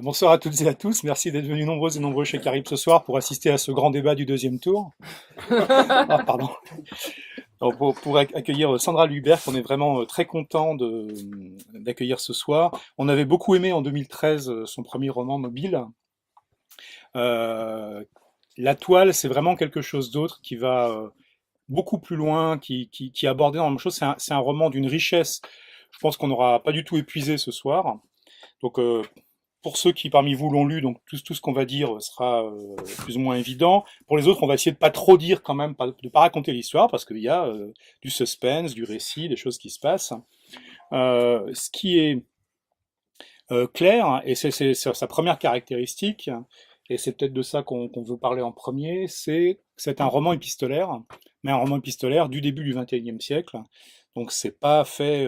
Bonsoir à toutes et à tous. Merci d'être venus nombreuses et nombreux chez Carib ce soir pour assister à ce grand débat du deuxième tour. Ah, pardon. Alors, pour accueillir Sandra Lubert, qu'on est vraiment très content d'accueillir ce soir. On avait beaucoup aimé en 2013 son premier roman Mobile. Euh, la toile, c'est vraiment quelque chose d'autre qui va beaucoup plus loin, qui aborde énormément de choses. C'est un roman d'une richesse. Je pense qu'on n'aura pas du tout épuisé ce soir. Donc, pour ceux qui parmi vous l'ont lu, donc tout ce qu'on va dire sera plus ou moins évident. Pour les autres, on va essayer de pas trop dire quand même, de pas raconter l'histoire, parce qu'il y a du suspense, du récit, des choses qui se passent. Ce qui est clair, hein, et c'est sa première caractéristique, et c'est peut-être de ça qu'on veut parler en premier, c'est un roman épistolaire, mais un roman épistolaire du début du XXIe siècle. Donc c'est pas fait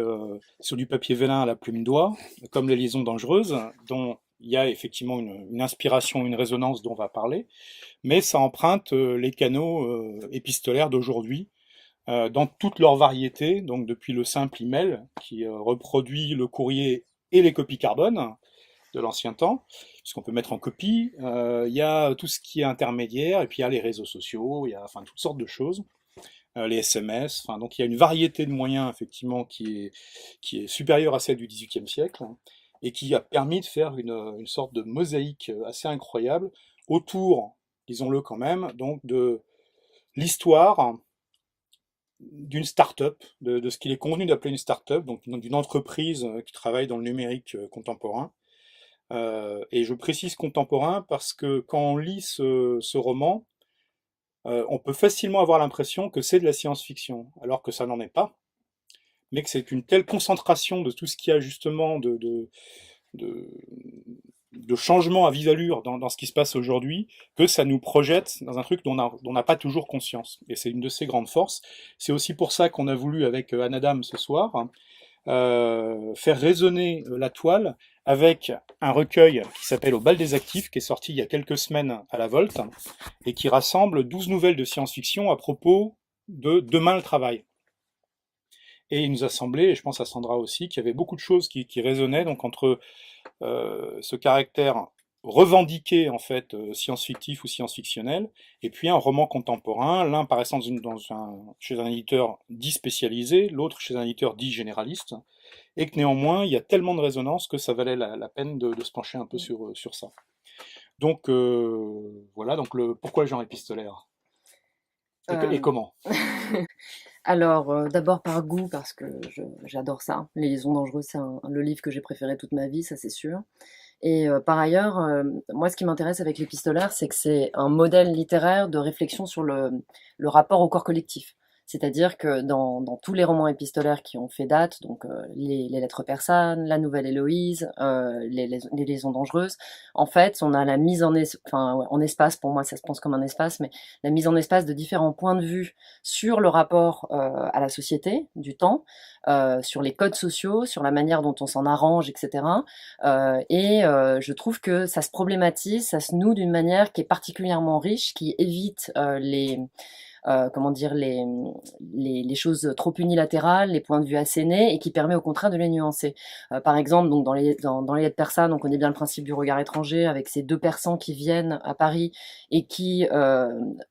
sur du papier vélin à la plume d'oie, comme les liaisons dangereuses, dont il y a effectivement une inspiration, une résonance dont on va parler, mais ça emprunte les canaux épistolaires d'aujourd'hui, dans toute leur variété, donc depuis le simple email qui reproduit le courrier et les copies carbone de l'ancien temps, puisqu'on peut mettre en copie. Il y a tout ce qui est intermédiaire, et puis il y a les réseaux sociaux, il y a enfin toutes sortes de choses, les SMS. Enfin, donc il y a une variété de moyens effectivement qui est supérieure à celle du XVIIIe siècle, hein, et qui a permis de faire une sorte de mosaïque assez incroyable autour, disons-le quand même, donc de l'histoire d'une start-up, de ce qu'il est convenu d'appeler une start-up, donc d'une entreprise qui travaille dans le numérique contemporain. Et je précise contemporain parce que quand on lit ce roman, on peut facilement avoir l'impression que c'est de la science-fiction, alors que ça n'en est pas, mais que c'est une telle concentration de tout ce qu'il y a justement de, de changement à vive allure dans ce qui se passe aujourd'hui, que ça nous projette dans un truc dont on n'a pas toujours conscience. Et c'est une de ses grandes forces. C'est aussi pour ça qu'on a voulu, avec Anne Adam ce soir, faire résonner la toile avec un recueil qui s'appelle Au bal des actifs, qui est sorti il y a quelques semaines à la Volte, et qui rassemble 12 nouvelles de science-fiction à propos de Demain le travail. Et il nous a semblé, et je pense à Sandra aussi, qu'il y avait beaucoup de choses qui résonnaient donc entre ce caractère revendiqué en fait science-fictif ou science-fictionnel, et puis un roman contemporain, l'un paraissant chez un éditeur dit spécialisé, l'autre chez un éditeur dit généraliste, et que néanmoins il y a tellement de résonance que ça valait la peine de se pencher un peu sur ça. Donc voilà, donc pourquoi le genre épistolaire et Euh, comment? alors, d'abord par goût, parce que j'adore ça. Les liaisons dangereuses, c'est le livre que j'ai préféré toute ma vie, ça c'est sûr. Et par ailleurs, moi ce qui m'intéresse avec l'épistolaire, c'est que c'est un modèle littéraire de réflexion sur le rapport au corps collectif. C'est-à-dire que dans tous les romans épistolaires qui ont fait date, donc les Lettres persanes, La Nouvelle Héloïse, les Liaisons dangereuses, en fait, on a la mise enfin, ouais, en espace, pour moi ça se pense comme un espace, mais la mise en espace de différents points de vue sur le rapport à la société, du temps, sur les codes sociaux, sur la manière dont on s'en arrange, etc. Je trouve que ça se problématise, ça se noue d'une manière qui est particulièrement riche, qui évite comment dire, les choses trop unilatérales, les points de vue assénés, et qui permet au contraire de les nuancer. Par exemple, donc dans les lettres persanes, on connaît bien le principe du regard étranger, avec ces deux persans qui viennent à Paris et qui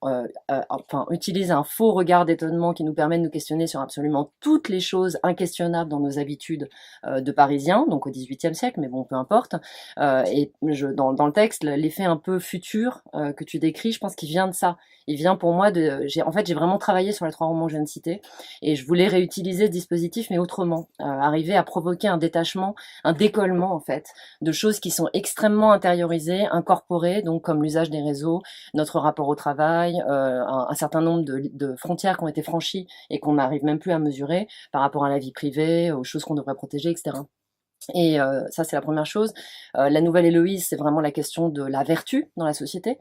enfin, utilisent un faux regard d'étonnement qui nous permet de nous questionner sur absolument toutes les choses inquestionnables dans nos habitudes de Parisiens, donc au XVIIIe siècle, mais bon, peu importe. Dans le texte, l'effet un peu futur que tu décris, je pense qu'il vient de ça. Il vient pour moi en fait, j'ai vraiment travaillé sur les trois romans que je viens de citer, et je voulais réutiliser ce dispositif, mais autrement. Arriver à provoquer un détachement, un décollement, en fait, de choses qui sont extrêmement intériorisées, incorporées, donc comme l'usage des réseaux, notre rapport au travail, un certain nombre de frontières qui ont été franchies et qu'on n'arrive même plus à mesurer par rapport à la vie privée, aux choses qu'on devrait protéger, etc. Et ça, c'est la première chose. La nouvelle Héloïse, c'est vraiment la question de la vertu dans la société.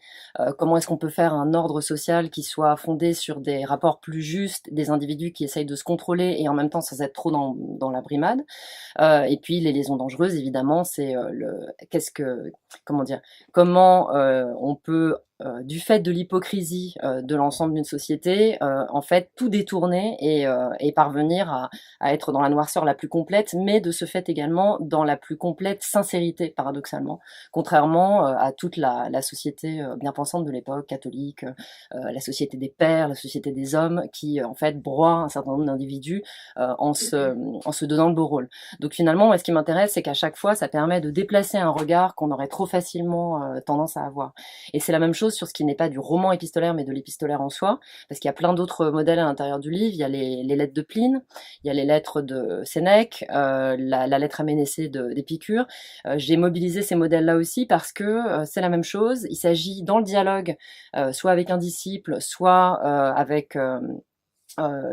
Comment est-ce qu'on peut faire un ordre social qui soit fondé sur des rapports plus justes, des individus qui essayent de se contrôler et en même temps sans être trop dans la brimade. Et puis les liaisons dangereuses, évidemment, c'est comment dire, comment on peut du fait de l'hypocrisie de l'ensemble d'une société, en fait, tout détourner et parvenir à être dans la noirceur la plus complète, mais de ce fait également vraiment dans la plus complète sincérité, paradoxalement, contrairement à toute la société bien pensante de l'époque, catholique, la société des pères, la société des hommes, qui en fait broie un certain nombre d'individus en se donnant le beau rôle. Donc finalement, moi, ce qui m'intéresse, c'est qu'à chaque fois, ça permet de déplacer un regard qu'on aurait trop facilement tendance à avoir. Et c'est la même chose sur ce qui n'est pas du roman épistolaire, mais de l'épistolaire en soi, parce qu'il y a plein d'autres modèles à l'intérieur du livre. Il y a les lettres de Pline, il y a les lettres de Sénèque, la lettre à Ménécée d'Épicure. J'ai mobilisé ces modèles-là aussi parce que c'est la même chose. Il s'agit dans le dialogue, soit avec un disciple, soit avec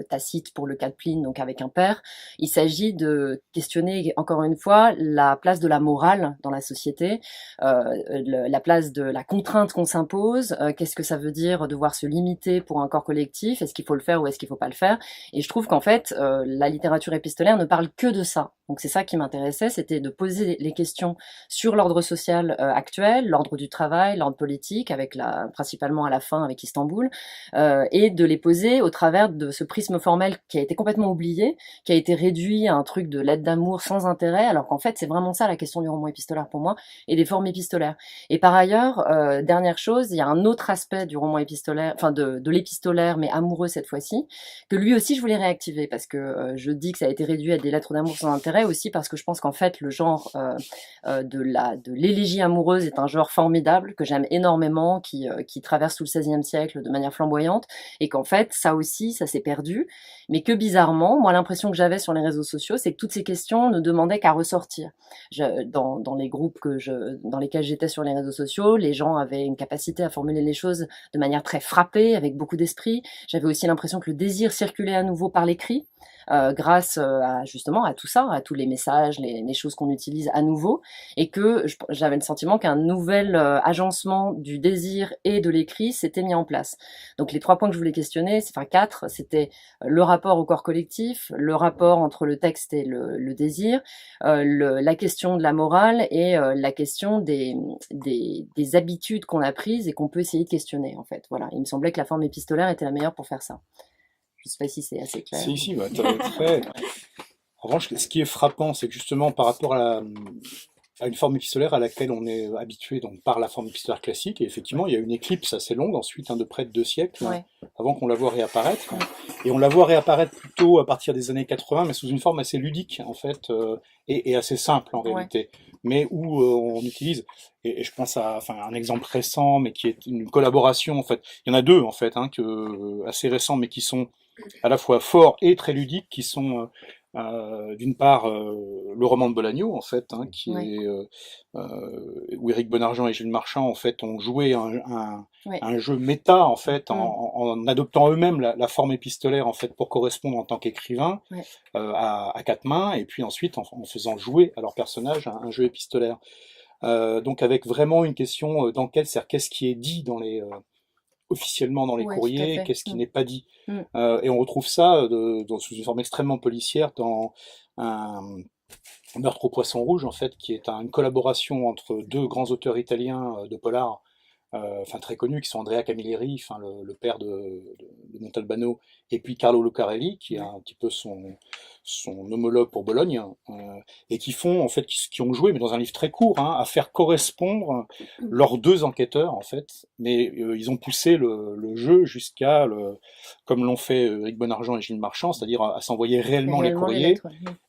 Tacite pour le cas de Pline, donc avec un père. Il s'agit de questionner encore une fois la place de la morale dans la société, la place de la contrainte qu'on s'impose, qu'est-ce que ça veut dire devoir se limiter pour un corps collectif, est-ce qu'il faut le faire ou est-ce qu'il faut pas le faire. Et je trouve qu'en fait, la littérature épistolaire ne parle que de ça. Donc c'est ça qui m'intéressait, c'était de poser les questions sur l'ordre social actuel, l'ordre du travail, l'ordre politique, avec principalement à la fin avec Istanbul, et de les poser au travers de ce prisme formel qui a été complètement oublié, qui a été réduit à un truc de lettre d'amour sans intérêt, alors qu'en fait c'est vraiment ça la question du roman épistolaire pour moi, et des formes épistolaires. Et par ailleurs, dernière chose, il y a un autre aspect du roman épistolaire, enfin de l'épistolaire, mais amoureux cette fois-ci, que lui aussi je voulais réactiver, parce que je dis que ça a été réduit à des lettres d'amour sans intérêt, aussi parce que je pense qu'en fait le genre de l'élégie amoureuse est un genre formidable, que j'aime énormément, qui traverse tout le XVIe siècle de manière flamboyante, et qu'en fait ça aussi, ça s'est perdu, mais que bizarrement, moi l'impression que j'avais sur les réseaux sociaux, c'est que toutes ces questions ne demandaient qu'à ressortir. Dans les groupes dans lesquels j'étais sur les réseaux sociaux, les gens avaient une capacité à formuler les choses de manière très frappée, avec beaucoup d'esprit. J'avais aussi l'impression que le désir circulait à nouveau par l'écrit, grâce justement à tout ça, à tous les messages, les choses qu'on utilise à nouveau, et que j'avais le sentiment qu'un nouvel agencement du désir et de l'écrit s'était mis en place. Donc les 3 points que je voulais questionner, enfin 4, c'était le rapport au corps collectif, le rapport entre le texte et le désir, la question de la morale et la question des habitudes qu'on a prises et qu'on peut essayer de questionner en fait. Voilà, il me semblait que la forme épistolaire était la meilleure pour faire ça. Je ne sais pas si c'est assez clair. Si, bah, très. En revanche, ce qui est frappant, c'est que justement par rapport à une forme épistolaire à laquelle on est habitué donc par la forme épistolaire classique, et effectivement, il y a une éclipse assez longue ensuite, de près de 2 siècles, Ouais. avant qu'on la voit réapparaître. Et on la voit réapparaître plutôt à partir des années 80, mais sous une forme assez ludique, en fait, et assez simple en réalité, mais où on utilise, et je pense à un exemple récent, mais qui est une collaboration, en fait. Il y en a 2, en fait, assez récents, mais qui sont à la fois forts et très ludiques, qui sont d'une part le roman de Bolagno, en fait, qui est où Éric Bonargent et Gilles Marchand, en fait, ont joué un jeu méta, en fait, en adoptant eux-mêmes la forme épistolaire, en fait, pour correspondre en tant qu'écrivain à 4 mains, et puis ensuite en faisant jouer à leur personnage un jeu épistolaire. Donc avec vraiment une question d'enquête, c'est-à-dire qu'est-ce qui est dit officiellement dans les courriers, qu'est-ce qui n'est pas dit. Et on retrouve ça sous une forme extrêmement policière dans un Meurtre au poisson rouge, en fait, qui est une collaboration entre 2 grands auteurs italiens de polar, très connus, qui sont Andrea Camilleri, le père de Montalbano, et puis Carlo Lucarelli, qui est un petit peu son homologue pour Bologne, et qui font, en fait, qui ont joué, mais dans un livre très court, à faire correspondre leurs 2 enquêteurs, en fait, mais ils ont poussé le jeu jusqu'à, comme l'ont fait Éric Bonargent et Gilles Marchand, c'est-à-dire à s'envoyer réellement les courriers,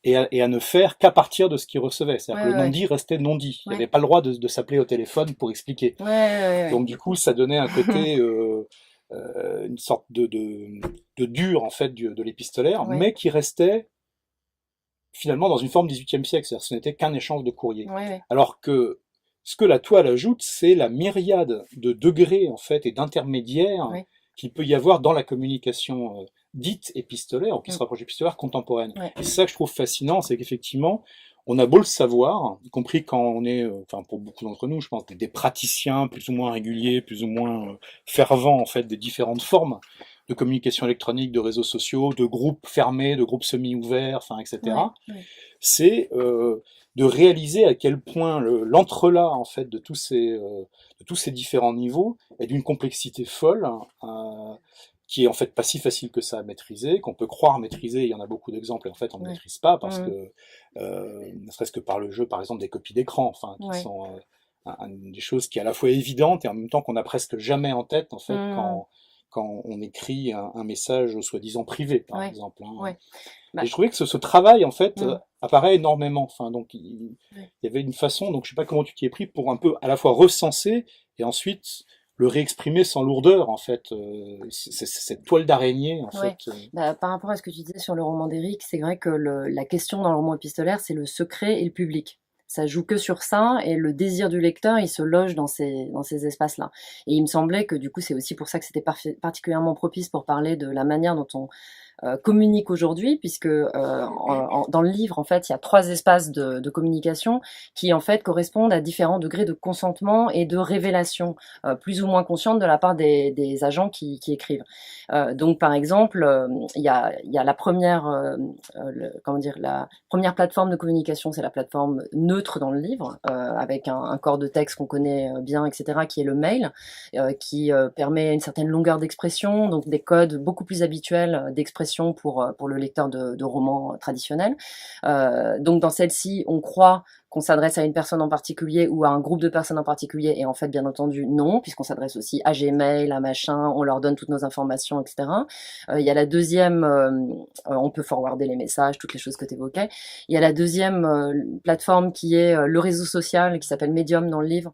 et à ne faire qu'à partir de ce qu'ils recevaient. C'est-à-dire que le non-dit restait non-dit. Il n'y avait pas le droit de s'appeler au téléphone pour expliquer. Donc du coup, ça donnait un côté, une sorte de dur, en fait, de l'épistolaire, mais qui restait finalement dans une forme 18e siècle, c'est-à-dire que ce n'était qu'un échange de courrier. Alors que ce que la toile ajoute, c'est la myriade de degrés, en fait, et d'intermédiaires qu'il peut y avoir dans la communication dite épistolaire, ou qui se rapproche épistolaire contemporaine. Et c'est ça que je trouve fascinant, c'est qu'effectivement, on a beau le savoir, y compris quand on est, pour beaucoup d'entre nous, je pense, des praticiens plus ou moins réguliers, plus ou moins fervents, en fait, des différentes formes de communication électronique, de réseaux sociaux, de groupes fermés, de groupes semi-ouverts, etc. C'est de réaliser à quel point l'entrelac, en fait, de tous ces différents niveaux est d'une complexité folle, qui est en fait pas si facile que ça à maîtriser, qu'on peut croire maîtriser, il y en a beaucoup d'exemples, et en fait on ne Ouais. maîtrise pas parce Mmh. que, ne serait-ce que par le jeu, par exemple, des copies d'écran, enfin, qui Ouais. sont des choses qui est à la fois évidentes et en même temps qu'on a presque jamais en tête, en fait, Mmh. quand on écrit un message soi-disant privé, par Ouais. exemple, hein. Ouais. Et Bah, je trouvais que ce travail, en fait, mmh. apparaît énormément. Enfin, donc, Ouais. il y avait une façon, donc je sais pas comment tu t'y es pris, pour un peu à la fois recenser et ensuite le réexprimer sans lourdeur, en fait. Cette toile d'araignée, en fait. Ouais. Bah, par rapport à ce que tu disais sur le roman d'Éric, c'est vrai que la question dans le roman épistolaire, c'est le secret et le public. Ça joue que sur ça, et le désir du lecteur, il se loge dans ces espaces-là. Et il me semblait que du coup, c'est aussi pour ça que c'était particulièrement propice pour parler de la manière dont on communique aujourd'hui, puisque dans le livre, en fait, il y a 3 espaces de communication qui, en fait, correspondent à différents degrés de consentement et de révélation, plus ou moins consciente de la part des agents qui écrivent. Donc, par exemple, il y a la première, comment dire, la première plateforme de communication, c'est la plateforme neutre dans le livre, avec un corps de texte qu'on connaît bien, etc., qui est le mail, qui permet une certaine longueur d'expression, donc des codes beaucoup plus habituels d'expression pour le lecteur de romans traditionnels. Donc dans celle-ci, on croit qu'on s'adresse à une personne en particulier ou à un groupe de personnes en particulier, et en fait, bien entendu, non, puisqu'on s'adresse aussi à Gmail, à machin, on leur donne toutes nos informations, etc. Il y a la deuxième, on peut forwarder les messages, toutes les choses que tu évoquais. Il y a la deuxième plateforme qui est le réseau social, qui s'appelle Medium dans le livre,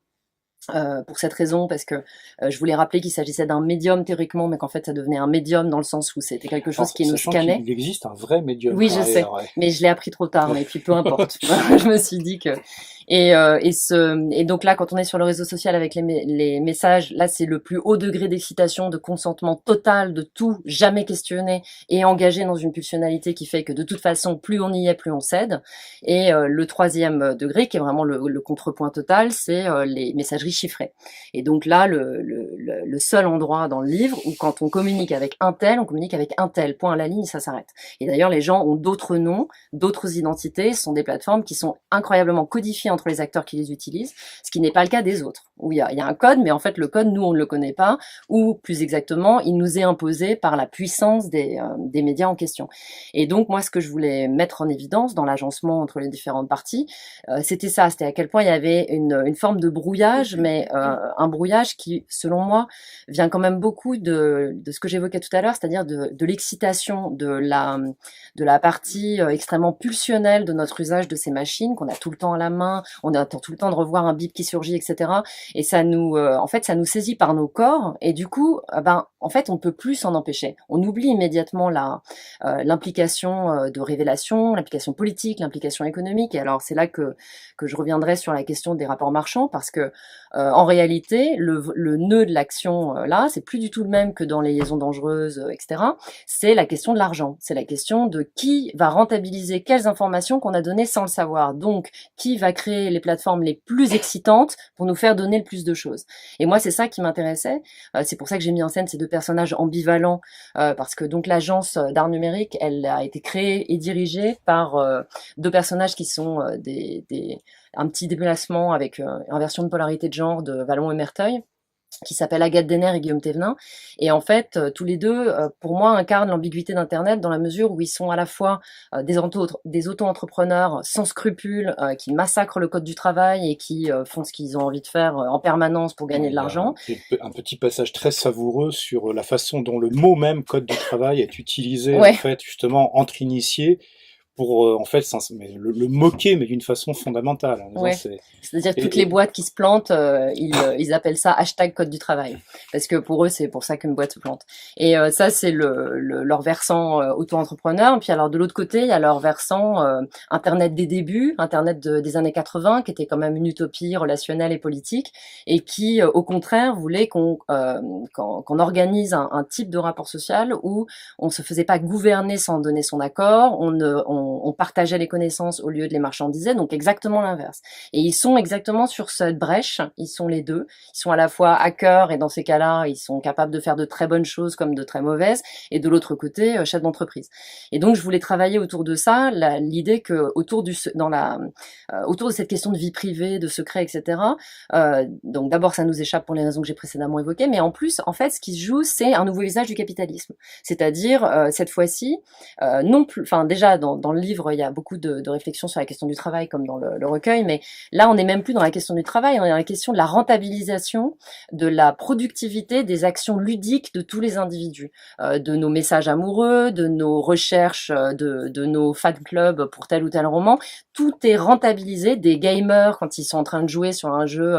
pour cette raison, parce que je voulais rappeler qu'il s'agissait d'un médium théoriquement, mais qu'en fait ça devenait un médium dans le sens où c'était quelque chose Alors, qui nous sachant scannait. qu'il existe un vrai médium Oui, par je sais, ailleurs, ouais. mais je l'ai appris trop tard, et puis peu importe. Je me suis dit que et donc là, quand on est sur le réseau social avec les messages, là c'est le plus haut degré d'excitation, de consentement total, de tout, jamais questionné et engagé dans une pulsionalité qui fait que de toute façon, plus on y est, plus on cède. Et le troisième degré, qui est vraiment le contrepoint total, c'est les messageries chiffrées. Et donc là, le seul endroit dans le livre où quand on communique avec un tel, on communique avec un tel, point à la ligne, ça s'arrête. Et d'ailleurs, les gens ont d'autres noms, d'autres identités. Ce sont des plateformes qui sont incroyablement codifiées entre les acteurs qui les utilisent, ce qui n'est pas le cas des autres, où il y a un code, mais en fait, le code, nous, on ne le connaît pas, ou plus exactement, il nous est imposé par la puissance des médias en question. Et donc, moi, ce que je voulais mettre en évidence dans l'agencement entre les différentes parties, c'était ça, c'était à quel point il y avait une forme de brouillage, mais un brouillage qui, selon moi, vient quand même beaucoup de ce que j'évoquais tout à l'heure, c'est-à-dire de l'excitation, de la partie extrêmement pulsionnelle de notre usage de ces machines, qu'on a tout le temps à la main, on attend tout le temps de revoir un bip qui surgit, etc. Et ça nous, en fait, ça nous saisit par nos corps, et du coup, ben, en fait, on peut plus s'en empêcher. On oublie immédiatement l'implication de révélation, l'implication politique, l'implication économique. Et alors, c'est là que je reviendrai sur la question des rapports marchands, parce que en réalité, le nœud de l'action là, c'est plus du tout le même que dans les liaisons dangereuses, etc. C'est la question de l'argent. C'est la question de qui va rentabiliser quelles informations qu'on a données sans le savoir. Donc, qui va créer les plateformes les plus excitantes pour nous faire donner le plus de choses. Et moi, c'est ça qui m'intéressait. C'est pour ça que j'ai mis en scène ces deux personnages ambivalents, parce que donc l'agence d'art numérique, elle a été créée et dirigée par deux personnages qui sont un petit déplacement avec inversion de polarité de genre de Vallon et Merteuil, qui s'appelle Agathe Denner et Guillaume Thévenin. Et en fait, tous les deux, pour moi, incarnent l'ambiguïté d'Internet dans la mesure où ils sont à la fois des auto-entrepreneurs sans scrupules, qui massacrent le code du travail et qui font ce qu'ils ont envie de faire en permanence pour gagner Ouais, de il y a l'argent. un petit passage très savoureux sur la façon dont le mot même code du travail est utilisé, en Ouais, fait, justement, entre initiés pour, en fait, mais le moquer, mais d'une façon fondamentale. En disant, ouais. C'est-à-dire que toutes les boîtes qui se plantent, ils appellent ça hashtag code du travail. Parce que pour eux, c'est pour ça qu'une boîte se plante. Et ça, c'est leur versant auto-entrepreneur. Puis alors de l'autre côté, il y a leur versant Internet des débuts, Internet des années 80, qui était quand même une utopie relationnelle et politique, et qui, au contraire, voulait qu'on organise un type de rapport social où on se faisait pas gouverner sans donner son accord, on on partageait les connaissances au lieu de les marchandiser, donc exactement l'inverse. Et ils sont exactement sur cette brèche, ils sont les deux. Ils sont à la fois hackers, et dans ces cas-là, ils sont capables de faire de très bonnes choses comme de très mauvaises, et de l'autre côté, chef d'entreprise. Et donc, je voulais travailler autour de ça, l'idée que autour autour de cette question de vie privée, de secret, etc. Donc d'abord, ça nous échappe pour les raisons que j'ai précédemment évoquées, mais en plus, en fait, ce qui se joue, c'est un nouveau usage du capitalisme. C'est-à-dire, cette fois-ci, non plus, enfin déjà dans le livre, il y a beaucoup de réflexions sur la question du travail, comme dans le recueil, mais là, on n'est même plus dans la question du travail, on est dans la question de la rentabilisation, de la productivité des actions ludiques de tous les individus, de nos messages amoureux, de nos recherches, de nos fan clubs pour tel ou tel roman. Tout est rentabilisé, des gamers quand ils sont en train de jouer sur un jeu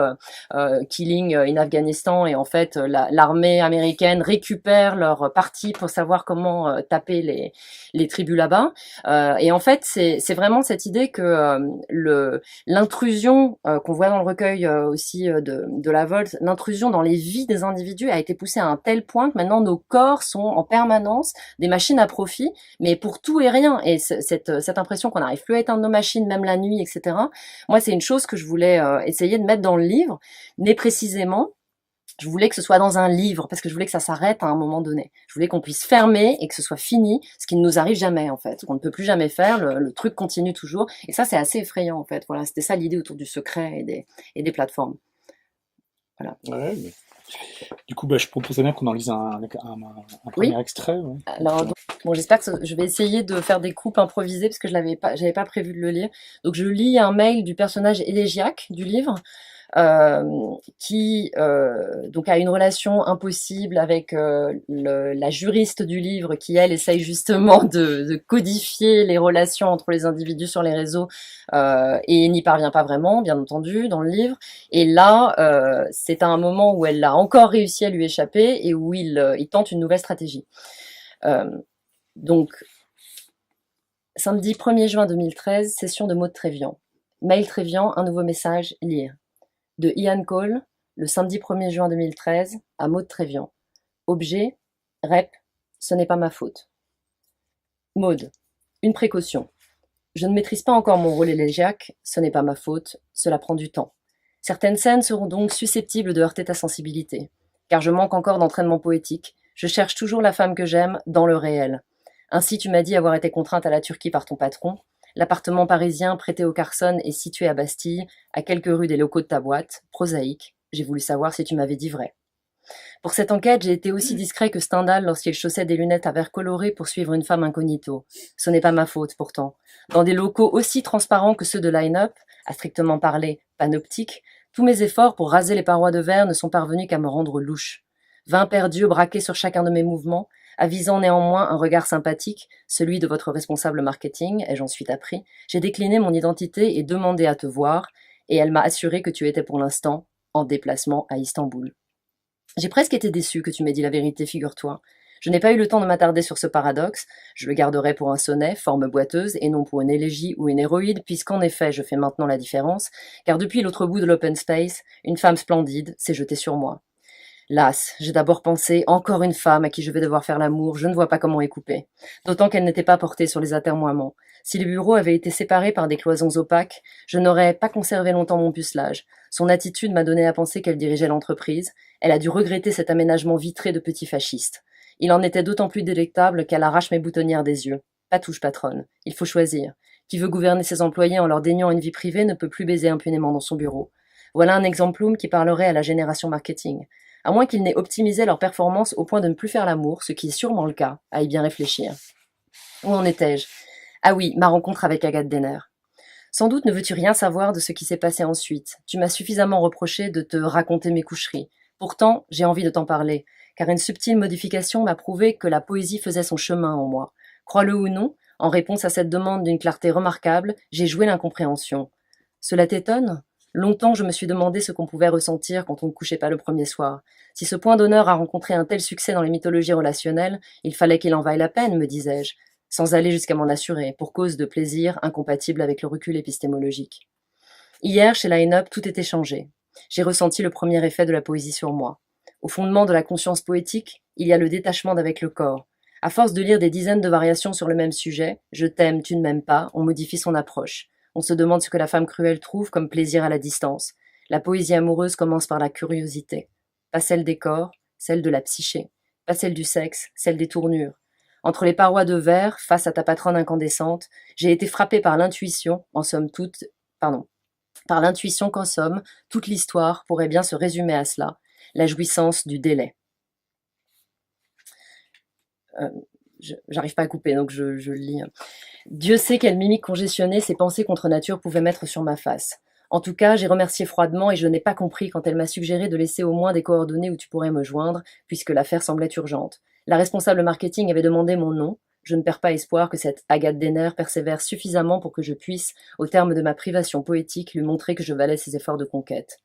Killing in Afghanistan, et en fait l'armée américaine récupère leur partie pour savoir comment taper les tribus là-bas. Et en fait, c'est vraiment cette idée que l'intrusion qu'on voit dans le recueil aussi de la Volt, l'intrusion dans les vies des individus a été poussée à un tel point que maintenant nos corps sont en permanence des machines à profit, mais pour tout et rien. Et cette impression qu'on n'arrive plus à éteindre nos machines, même la nuit, etc. Moi, c'est une chose que je voulais essayer de mettre dans le livre, mais précisément, je voulais que ce soit dans un livre, parce que je voulais que ça s'arrête à un moment donné. Je voulais qu'on puisse fermer et que ce soit fini, ce qui ne nous arrive jamais, en fait. Qu'on ne peut plus jamais faire, le truc continue toujours. Et ça, c'est assez effrayant, en fait. Voilà, c'était ça l'idée autour du secret et des plateformes. Voilà. Ouais, mais du coup, je proposais bien qu'on en lise un Oui. premier extrait. Ouais. Alors, donc, bon, j'espère que je vais essayer de faire des coupes improvisées, parce que j'avais pas prévu de le lire. Donc, je lis un mail du personnage élégiaque du livre, qui donc a une relation impossible avec la juriste du livre, qui elle essaye justement de codifier les relations entre les individus sur les réseaux, et n'y parvient pas vraiment, bien entendu, dans le livre. Et là, c'est à un moment où elle a encore réussi à lui échapper, et où il tente une nouvelle stratégie. Donc, samedi 1er juin 2013, session de Maud Trévian. Mail Trévian, un nouveau message, lire. De Ian Cole, le samedi 1er juin 2013, à Maud Trévian. Objet, rep, ce n'est pas ma faute. Maud, une précaution. Je ne maîtrise pas encore mon rôle élégiaque, ce n'est pas ma faute, cela prend du temps. Certaines scènes seront donc susceptibles de heurter ta sensibilité, car je manque encore d'entraînement poétique, je cherche toujours la femme que j'aime dans le réel. Ainsi tu m'as dit avoir été contrainte à la Turquie par ton patron. L'appartement parisien prêté au Carson est situé à Bastille, à quelques rues des locaux de ta boîte, prosaïque. J'ai voulu savoir si tu m'avais dit vrai. Pour cette enquête, j'ai été aussi discret que Stendhal lorsqu'il chaussait des lunettes à verre coloré pour suivre une femme incognito. Ce n'est pas ma faute, pourtant. Dans des locaux aussi transparents que ceux de Line-Up, à strictement parler panoptique, tous mes efforts pour raser les parois de verre ne sont parvenus qu'à me rendre louche. 20 paires d'yeux braqués sur chacun de mes mouvements, avisant néanmoins un regard sympathique, celui de votre responsable marketing, ai-je ensuite appris, j'ai décliné mon identité et demandé à te voir, et elle m'a assuré que tu étais pour l'instant en déplacement à Istanbul. J'ai presque été déçue que tu m'aies dit la vérité, figure-toi. Je n'ai pas eu le temps de m'attarder sur ce paradoxe, je le garderai pour un sonnet, forme boiteuse, et non pour une élégie ou une héroïde, puisqu'en effet je fais maintenant la différence, car depuis l'autre bout de l'open space, une femme splendide s'est jetée sur moi. Las, j'ai d'abord pensé, encore une femme à qui je vais devoir faire l'amour, je ne vois pas comment y couper. D'autant qu'elle n'était pas portée sur les atermoiements. Si les bureaux avaient été séparés par des cloisons opaques, je n'aurais pas conservé longtemps mon pucelage. Son attitude m'a donné à penser qu'elle dirigeait l'entreprise. Elle a dû regretter cet aménagement vitré de petits fascistes. Il en était d'autant plus délectable qu'elle arrache mes boutonnières des yeux. Pas touche, patronne. Il faut choisir. Qui veut gouverner ses employés en leur déniant une vie privée ne peut plus baiser impunément dans son bureau. Voilà un exemplum qui parlerait à la génération marketing. À moins qu'ils n'aient optimisé leur performance au point de ne plus faire l'amour, ce qui est sûrement le cas, à y bien réfléchir. Où en étais-je? Ah oui, ma rencontre avec Agathe Denner. Sans doute ne veux-tu rien savoir de ce qui s'est passé ensuite. Tu m'as suffisamment reproché de te raconter mes coucheries. Pourtant, j'ai envie de t'en parler, car une subtile modification m'a prouvé que la poésie faisait son chemin en moi. Crois-le ou non, en réponse à cette demande d'une clarté remarquable, j'ai joué l'incompréhension. Cela t'étonne? Longtemps, je me suis demandé ce qu'on pouvait ressentir quand on ne couchait pas le premier soir. Si ce point d'honneur a rencontré un tel succès dans les mythologies relationnelles, il fallait qu'il en vaille la peine, me disais-je, sans aller jusqu'à m'en assurer, pour cause de plaisir incompatible avec le recul épistémologique. Hier, chez Line-Up, tout était changé. J'ai ressenti le premier effet de la poésie sur moi. Au fondement de la conscience poétique, il y a le détachement d'avec le corps. À force de lire des dizaines de variations sur le même sujet, je t'aime, tu ne m'aimes pas, on modifie son approche. On se demande ce que la femme cruelle trouve comme plaisir à la distance. La poésie amoureuse commence par la curiosité. Pas celle des corps, celle de la psyché. Pas celle du sexe, celle des tournures. Entre les parois de verre, face à ta patronne incandescente, j'ai été frappée par l'intuition, en somme toute, pardon, par l'intuition qu'en somme, toute l'histoire pourrait bien se résumer à cela, la jouissance du délai. J'arrive pas à couper, donc je le lis. Dieu sait quelle mimique congestionnée ces pensées contre nature pouvaient mettre sur ma face. En tout cas, j'ai remercié froidement et je n'ai pas compris quand elle m'a suggéré de laisser au moins des coordonnées où tu pourrais me joindre, puisque l'affaire semblait urgente. La responsable marketing avait demandé mon nom. Je ne perds pas espoir que cette Agathe Denner persévère suffisamment pour que je puisse, au terme de ma privation poétique, lui montrer que je valais ses efforts de conquête.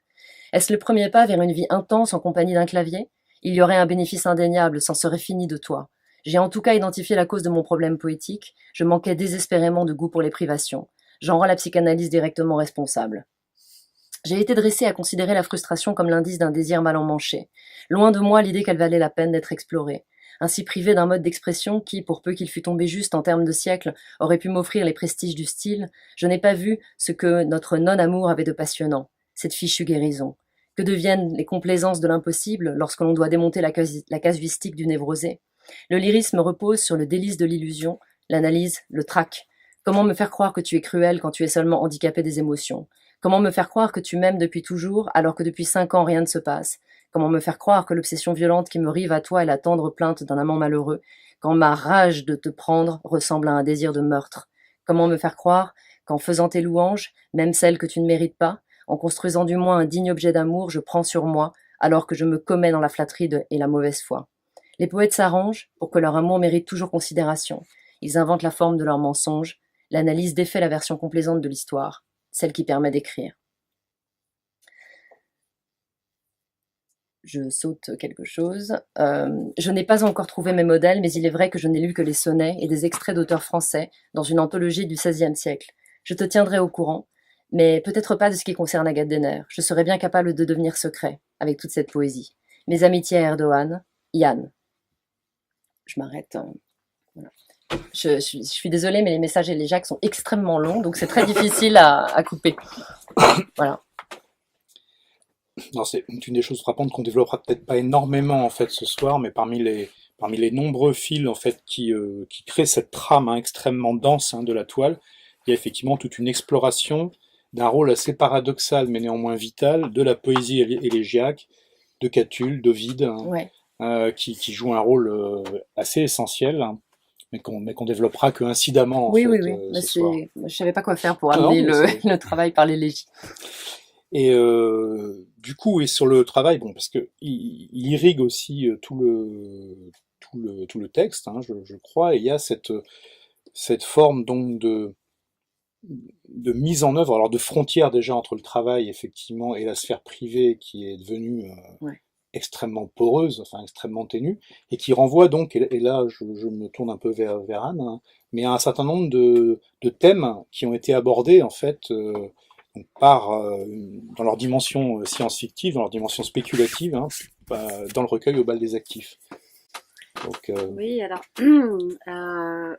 Est-ce le premier pas vers une vie intense en compagnie d'un clavier ? Il y aurait un bénéfice indéniable, s'en serait fini de toi. J'ai en tout cas identifié la cause de mon problème poétique. Je manquais désespérément de goût pour les privations. J'en rends la psychanalyse directement responsable. J'ai été dressée à considérer la frustration comme l'indice d'un désir mal emmanché. Loin de moi l'idée qu'elle valait la peine d'être explorée. Ainsi privé d'un mode d'expression qui, pour peu qu'il fût tombé juste en termes de siècle, aurait pu m'offrir les prestiges du style, je n'ai pas vu ce que notre non-amour avait de passionnant, cette fichue guérison. Que deviennent les complaisances de l'impossible lorsque l'on doit démonter la casuistique du névrosé ? Le lyrisme repose sur le délice de l'illusion, l'analyse, le trac. Comment me faire croire que tu es cruel quand tu es seulement handicapé des émotions ? Comment me faire croire que tu m'aimes depuis toujours alors que depuis 5 ans rien ne se passe ? Comment me faire croire que l'obsession violente qui me rive à toi est la tendre plainte d'un amant malheureux, quand ma rage de te prendre ressemble à un désir de meurtre ? Comment me faire croire qu'en faisant tes louanges, même celles que tu ne mérites pas, en construisant du moins un digne objet d'amour, je prends sur moi, alors que je me commets dans la flatterie et la mauvaise foi ? Les poètes s'arrangent pour que leur amour mérite toujours considération. Ils inventent la forme de leur mensonge. L'analyse défait la version complaisante de l'histoire, celle qui permet d'écrire. Je saute quelque chose. Je n'ai pas encore trouvé mes modèles, mais il est vrai que je n'ai lu que les sonnets et des extraits d'auteurs français dans une anthologie du XVIe siècle. Je te tiendrai au courant, mais peut-être pas de ce qui concerne Agathe Denner. Je serais bien capable de devenir secret avec toute cette poésie. Mes amitiés à Erdogan, Yann. Je m'arrête. Voilà. Je suis désolée, mais les messages élégiaques sont extrêmement longs, donc c'est très difficile à couper. Voilà. C'est une des choses frappantes qu'on développera peut-être pas énormément en fait ce soir, mais parmi les nombreux fils en fait qui créent cette trame extrêmement dense de la toile, il y a effectivement toute une exploration d'un rôle assez paradoxal mais néanmoins vital de la poésie élégiaque de Catulle, d'Ovide, Ouais. qui joue un rôle assez essentiel, mais qu'on développera que incidemment Oui. ce soir. Je savais pas quoi faire pour amener le travail par l'élégie. Et du coup, et sur le travail, bon, parce que il irrigue aussi tout le texte, je crois, et il y a cette forme donc de mise en œuvre, alors de frontière déjà entre le travail effectivement et la sphère privée qui est devenue Ouais. extrêmement poreuse, enfin extrêmement ténue, et qui renvoie donc, et là je me tourne un peu vers Anne, mais à un certain nombre de thèmes qui ont été abordés en fait donc dans leur dimension science-fictive, dans leur dimension spéculative, dans le recueil au bal des actifs. Donc, Oui, alors,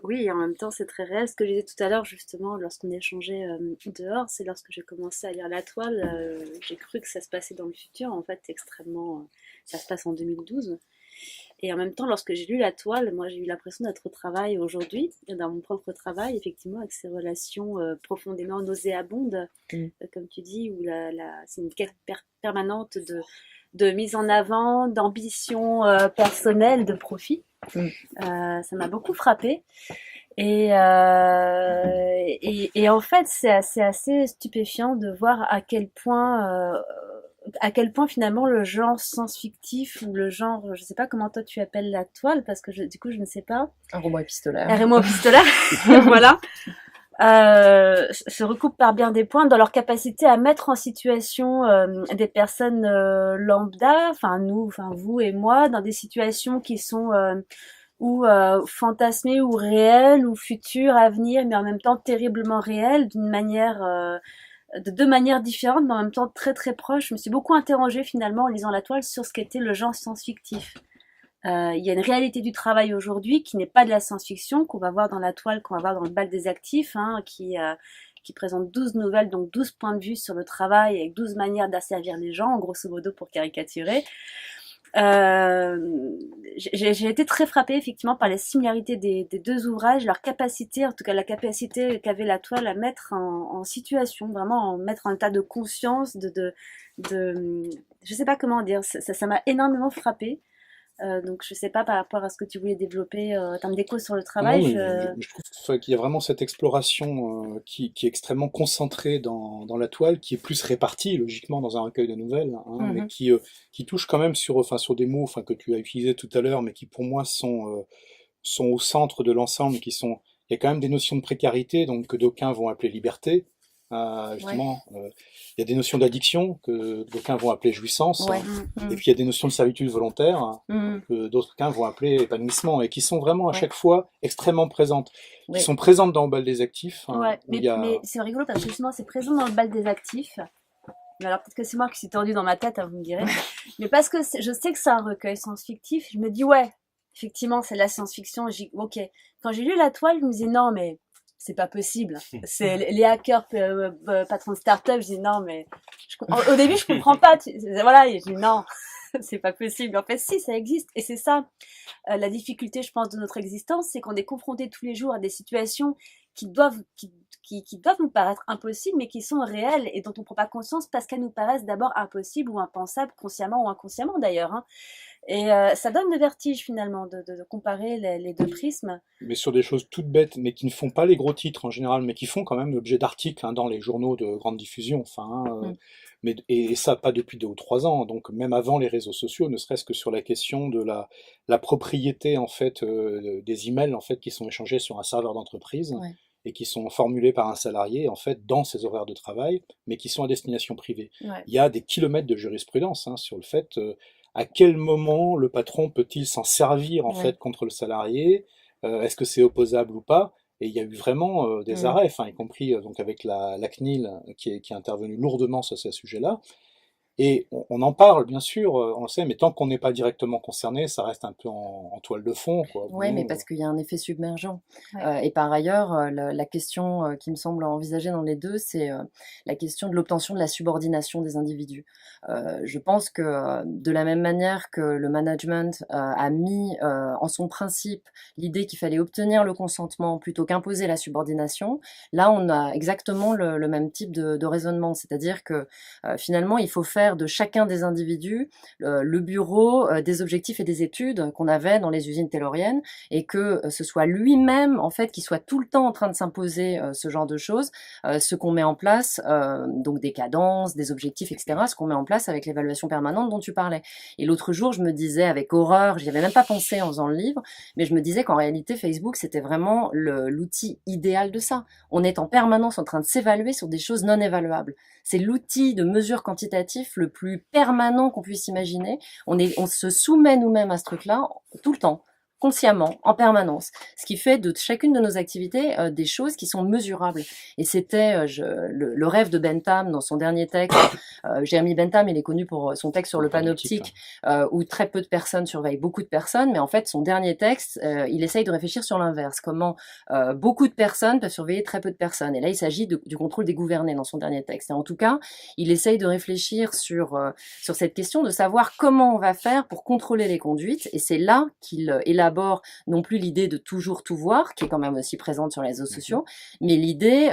oui, en même temps, c'est très réel. Ce que je disais tout à l'heure, justement, lorsqu'on échangeait dehors, c'est lorsque j'ai commencé à lire la toile, j'ai cru que ça se passait dans le futur. En fait, extrêmement, ça se passe en 2012. Et en même temps, lorsque j'ai lu la toile, moi, j'ai eu l'impression d'être au travail aujourd'hui, dans mon propre travail, effectivement, avec ces relations profondément nauséabondes, comme tu dis, où c'est une quête permanente de mise en avant, d'ambition personnelle, de profit. Ça m'a beaucoup frappée. Et en fait, c'est assez stupéfiant de voir à quel point finalement le genre sens-fictif ou le genre, je sais pas comment toi tu appelles la toile, parce que du coup je ne sais pas. Un roman épistolaire. Un roman épistolaire, voilà. Se recoupent par bien des points dans leur capacité à mettre en situation des personnes lambda, enfin nous, enfin vous et moi, dans des situations qui sont ou fantasmées ou réelles ou futures à venir, mais en même temps terriblement réelles, de deux manières différentes, mais en même temps très très proches. Je me suis beaucoup interrogée finalement en lisant la toile sur ce qu'était le genre science-fictif. Il y a une réalité du travail aujourd'hui qui n'est pas de la science-fiction, qu'on va voir dans la toile, qu'on va voir dans le bal des actifs, hein, qui présente 12 nouvelles, donc 12 points de vue sur le travail avec 12 manières d'asservir les gens, en grosso modo pour caricaturer. J'ai été très frappée effectivement par les similarités des deux ouvrages, leur capacité, en tout cas la capacité qu'avait la toile à mettre en situation, vraiment en mettre en état de conscience, je sais pas comment dire, ça m'a énormément frappée. Donc je sais pas par rapport à ce que tu voulais développer en termes d'écho sur le Non, travail. mais je trouve qu'il y a vraiment cette exploration qui est extrêmement concentrée dans la toile, qui est plus répartie logiquement dans un recueil de nouvelles, hein, mais Mhm. qui touche quand même sur des mots enfin, que tu as utilisés tout à l'heure, mais qui pour moi sont au centre de l'ensemble, il y a quand même des notions de précarité, donc que d'aucuns vont appeler liberté. Ouais, Justement, il y a des notions d'addiction que d'aucuns vont appeler jouissance, ouais. Mm. et Mhm. puis il y a des notions de servitude volontaire Mhm. que d'aucuns vont appeler épanouissement, et qui sont vraiment à Ouais, chaque fois extrêmement présentes, qui ouais. sont présentes dans le bal des actifs, hein, Ouais, où il y mais a... c'est rigolo parce que justement c'est présent dans le bal des actifs. Mais alors peut-être que c'est moi qui suis tordue dans ma tête, hein, vous me direz. Mais parce que je sais que c'est un recueil science-fictif, je me dis ouais, effectivement c'est de la science-fiction. Ok. Quand j'ai lu la toile, je me disais non mais c'est pas possible. C'est les hackers, patrons de start-up. Je dis non mais au début je comprends pas. Voilà, et je dis non, c'est pas possible. En fait si ça existe et c'est ça la difficulté, je pense, de notre existence, c'est qu'on est confronté tous les jours à des situations qui doivent, qui doivent nous paraître impossibles, mais qui sont réelles et dont on ne prend pas conscience parce qu'elles nous paraissent d'abord impossibles ou impensables, consciemment ou inconsciemment d'ailleurs. Hein. Et ça donne le vertige finalement de comparer les deux prismes. mais sur des choses toutes bêtes, mais qui ne font pas les gros titres en général, mais qui font quand même l'objet d'articles hein, dans les journaux de grande diffusion, enfin, hein, Mhm. et ça pas depuis 2 ou 3 ans, donc même avant les réseaux sociaux, ne serait-ce que sur la question de la propriété en fait des emails en fait qui sont échangés sur un serveur d'entreprise Ouais, et qui sont formulés par un salarié en fait dans ses horaires de travail, mais qui sont à destination privée. ouais. Il y a des kilomètres de jurisprudence hein, sur le fait à quel moment le patron peut-il s'en servir en Ouais. fait contre le salarié, est-ce que c'est opposable ou pas? Et il y a eu vraiment des Mhm. arrêts, enfin, y compris donc avec la CNIL qui est intervenue lourdement sur ces sujets-là. Et on en parle, bien sûr, on le sait, mais tant qu'on n'est pas directement concerné, ça reste un peu en toile de fond, quoi. Ouais, mais Bon, parce qu'il y a un effet submergent. Ouais. Et par ailleurs, la question qui me semble envisagée dans les deux, c'est la question de l'obtention de la subordination des individus. Je pense que de la même manière que le management a mis en son principe l'idée qu'il fallait obtenir le consentement plutôt qu'imposer la subordination, là on a exactement le même type de raisonnement, c'est-à-dire que finalement il faut faire de chacun des individus le bureau des objectifs et des études qu'on avait dans les usines tayloriennes et que ce soit lui-même en fait qui soit tout le temps en train de s'imposer ce genre de choses, ce qu'on met en place, donc des cadences, des objectifs, etc. Ce qu'on met en place avec l'évaluation permanente dont tu parlais. Et l'autre jour, je me disais avec horreur, j'y avais même pas pensé en faisant le livre, mais je me disais qu'en réalité Facebook c'était vraiment l'outil idéal de ça. On est en permanence en train de s'évaluer sur des choses non évaluables. C'est l'outil de mesure quantitatif le plus permanent qu'on puisse imaginer. On se soumet nous-mêmes à ce truc-là tout le temps, consciemment, en permanence. Ce qui fait de chacune de nos activités des choses qui sont mesurables. Et c'était le rêve de Bentham dans son dernier texte. Jeremy Bentham, il est connu pour son texte sur le panoptique, où très peu de personnes surveillent beaucoup de personnes, mais en fait, son dernier texte, il essaye de réfléchir sur l'inverse. Comment beaucoup de personnes peuvent surveiller très peu de personnes. Et là, il s'agit du contrôle des gouvernés dans son dernier texte. Et en tout cas, il essaye de réfléchir sur cette question de savoir comment on va faire pour contrôler les conduites. Et c'est là qu'il élabore non plus l'idée de toujours tout voir, qui est quand même aussi présente sur les réseaux sociaux, mais l'idée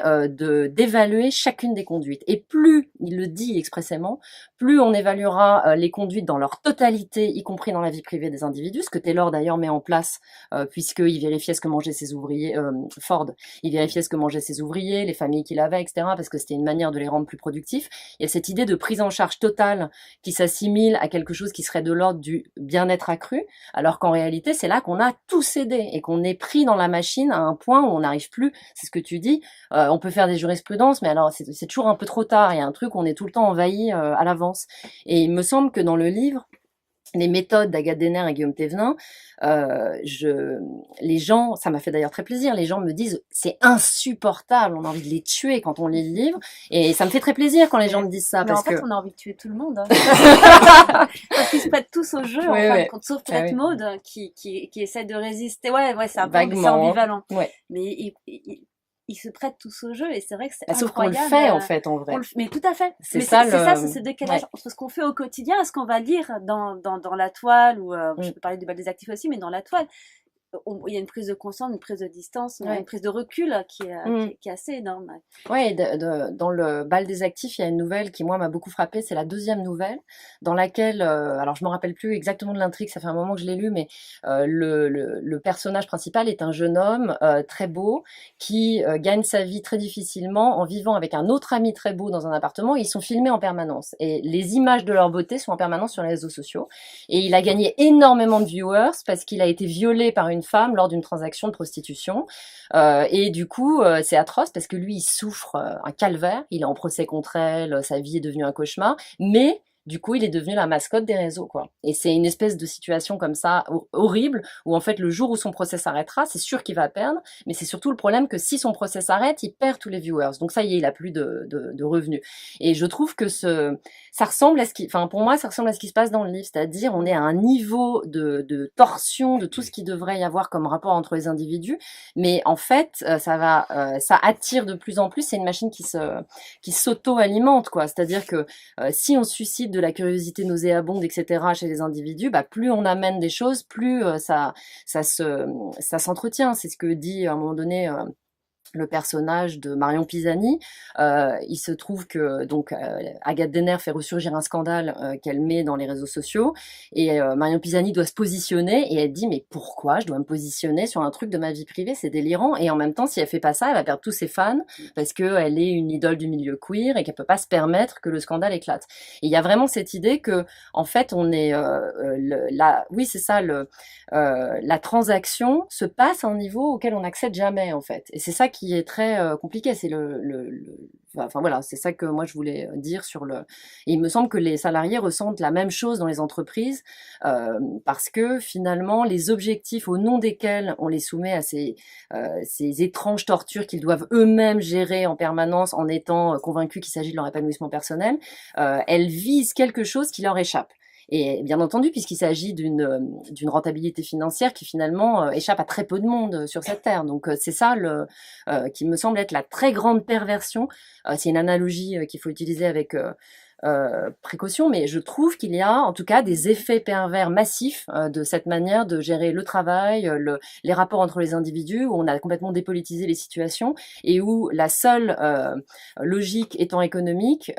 d'évaluer chacune des conduites. Et plus, il le dit expressément, plus on évaluera les conduites dans leur totalité, y compris dans la vie privée des individus, ce que Taylor d'ailleurs met en place, puisqu'il vérifiait ce que mangeaient ses ouvriers, Ford, il vérifiait ce que mangeaient ses ouvriers, les familles qu'il avait, etc., parce que c'était une manière de les rendre plus productifs. Il y a cette idée de prise en charge totale qui s'assimile à quelque chose qui serait de l'ordre du bien-être accru, alors qu'en réalité, c'est là qu'on a tout cédé et qu'on est pris dans la machine à un point où on n'arrive plus, c'est ce que tu dis, on peut faire des jurisprudences, mais alors c'est toujours un peu trop tard, il y a un truc où on est tout le temps envahi à l'avance. Et il me semble que dans le livre, les méthodes d'Agathe Denner et Guillaume Thévenin, les gens, ça m'a fait d'ailleurs très plaisir, les gens me disent c'est insupportable, on a envie de les tuer quand on lit le livre, et ça me fait très plaisir quand les gens me disent ça, Mais parce en fait, que on a envie de tuer tout le monde. Parce qu'ils se prêtent tous au jeu, oui, en fin oui. de compte, sauf Ah peut-être oui. Maud qui essaie de résister. Ouais, c'est un peu c'est Vaguement, ambivalent. ouais. Mais ils se prêtent tous au jeu et c'est vrai que c'est Bah, sauf qu'on le incroyable. fait en fait, en vrai. Mais tout à fait. C'est Mais ça c'est ce le... décalage Ouais. entre ce qu'on fait au quotidien et ce qu'on va lire dans la toile, ou je Mm. peux parler du bal des actifs aussi, mais dans la toile. Il y a une prise de conscience, une prise de distance, Ouais. une prise de recul qui est assez énorme. Ouais, dans le bal des actifs, il y a une nouvelle qui, moi, m'a beaucoup frappée. C'est la deuxième nouvelle, dans laquelle, alors je me rappelle plus exactement de l'intrigue, ça fait un moment que je l'ai lu, mais le personnage principal est un jeune homme très beau qui gagne sa vie très difficilement en vivant avec un autre ami très beau dans un appartement. Ils sont filmés en permanence et les images de leur beauté sont en permanence sur les réseaux sociaux. Et il a gagné énormément de viewers parce qu'il a été violé par une femme lors d'une transaction de prostitution. Et du coup, c'est atroce parce que lui, il souffre un calvaire. Il est en procès contre elle, sa vie est devenue un cauchemar. Mais du coup, il est devenu la mascotte des réseaux, quoi. Et c'est une espèce de situation comme ça horrible où en fait, le jour où son procès s'arrêtera, c'est sûr qu'il va perdre. Mais c'est surtout le problème que si son procès s'arrête, il perd tous les viewers. Donc ça y est, il a plus de revenus. Et je trouve que ça ressemble à enfin pour moi, ça ressemble à ce qui se passe dans le livre, c'est-à-dire on est à un niveau de torsion de tout ce qui devrait y avoir comme rapport entre les individus. Mais en fait, ça attire de plus en plus. C'est une machine qui s'auto-alimente, quoi. C'est-à-dire que si on suscite de la curiosité nauséabonde, etc., chez les individus, bah, plus on amène des choses, plus ça s'entretient. C'est ce que dit à un moment donné le personnage de Marion Pisani. Il se trouve que donc Agathe Denner fait ressurgir un scandale qu'elle met dans les réseaux sociaux et Marion Pisani doit se positionner et elle dit mais pourquoi je dois me positionner sur un truc de ma vie privée, c'est délirant. Et en même temps, si elle fait pas ça, elle va perdre tous ses fans parce que elle est une idole du milieu queer et qu'elle peut pas se permettre que le scandale éclate. Et il y a vraiment cette idée que en fait on est oui c'est ça la transaction se passe à un niveau auquel on n'accède jamais en fait. Et c'est ça qui est très compliqué. C'est enfin voilà, c'est ça que moi je voulais dire sur le. Et il me semble que les salariés ressentent la même chose dans les entreprises parce que finalement les objectifs au nom desquels on les soumet à ces étranges tortures qu'ils doivent eux-mêmes gérer en permanence en étant convaincus qu'il s'agit de leur épanouissement personnel, elles visent quelque chose qui leur échappe. Et bien entendu, puisqu'il s'agit d'une rentabilité financière qui finalement échappe à très peu de monde sur cette terre. Donc c'est ça qui me semble être la très grande perversion. C'est une analogie qu'il faut utiliser avec précaution, mais je trouve qu'il y a en tout cas des effets pervers massifs de cette manière de gérer le travail, les rapports entre les individus, où on a complètement dépolitisé les situations et où la seule logique étant économique,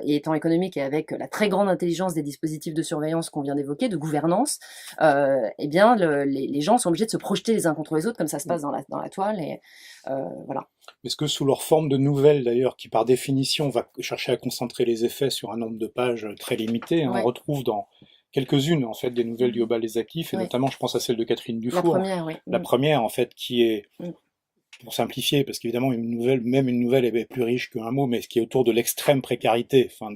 étant économique et avec la très grande intelligence des dispositifs de surveillance qu'on vient d'évoquer, de gouvernance, eh bien les gens sont obligés de se projeter les uns contre les autres comme ça se passe dans la toile et voilà. Est-ce que sous leur forme de nouvelles, d'ailleurs, qui par définition va chercher à concentrer les effets sur un nombre de pages très limité, Ouais. on retrouve dans quelques-unes en fait des nouvelles du Bal des Actifs, et Ouais. notamment je pense à celle de Catherine La Dufour, première, oui. la première en fait qui est, pour simplifier, parce qu'évidemment même une nouvelle est plus riche qu'un mot, mais ce qui est autour de l'extrême précarité, enfin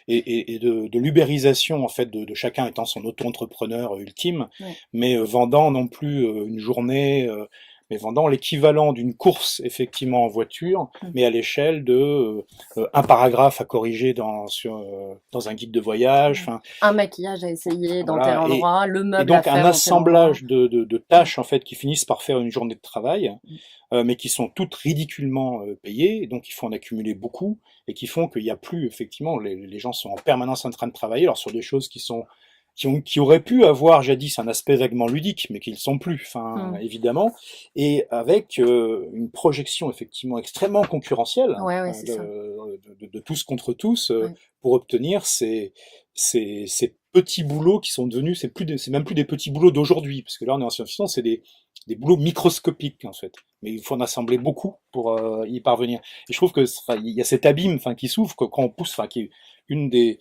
et de l'ubérisation en fait de chacun étant son auto-entrepreneur ultime, mais vendant non plus une journée, mais vendant l'équivalent d'une course effectivement en voiture, mais à l'échelle de un paragraphe à corriger dans un guide de voyage, enfin un maquillage à essayer dans voilà, tel endroit, le meuble et donc à faire un dans tel assemblage de tâches en fait qui finissent par faire une journée de travail, mais qui sont toutes ridiculement payées, et donc il faut en accumuler beaucoup et qui font qu'il n'y a plus effectivement les gens sont en permanence en train de travailler alors sur des choses qui auraient pu avoir jadis un aspect vaguement ludique, mais qui ne le sont plus, enfin, évidemment, et avec une projection effectivement extrêmement concurrentielle de tous contre tous pour obtenir ces petits boulots qui sont devenus, c'est même plus des petits boulots d'aujourd'hui, parce que là on est en science-fiction, c'est des boulots microscopiques en fait, mais il faut en assembler beaucoup pour y parvenir. Et je trouve que il y a cet abîme, enfin, qui s'ouvre quand on pousse, enfin, qui est une des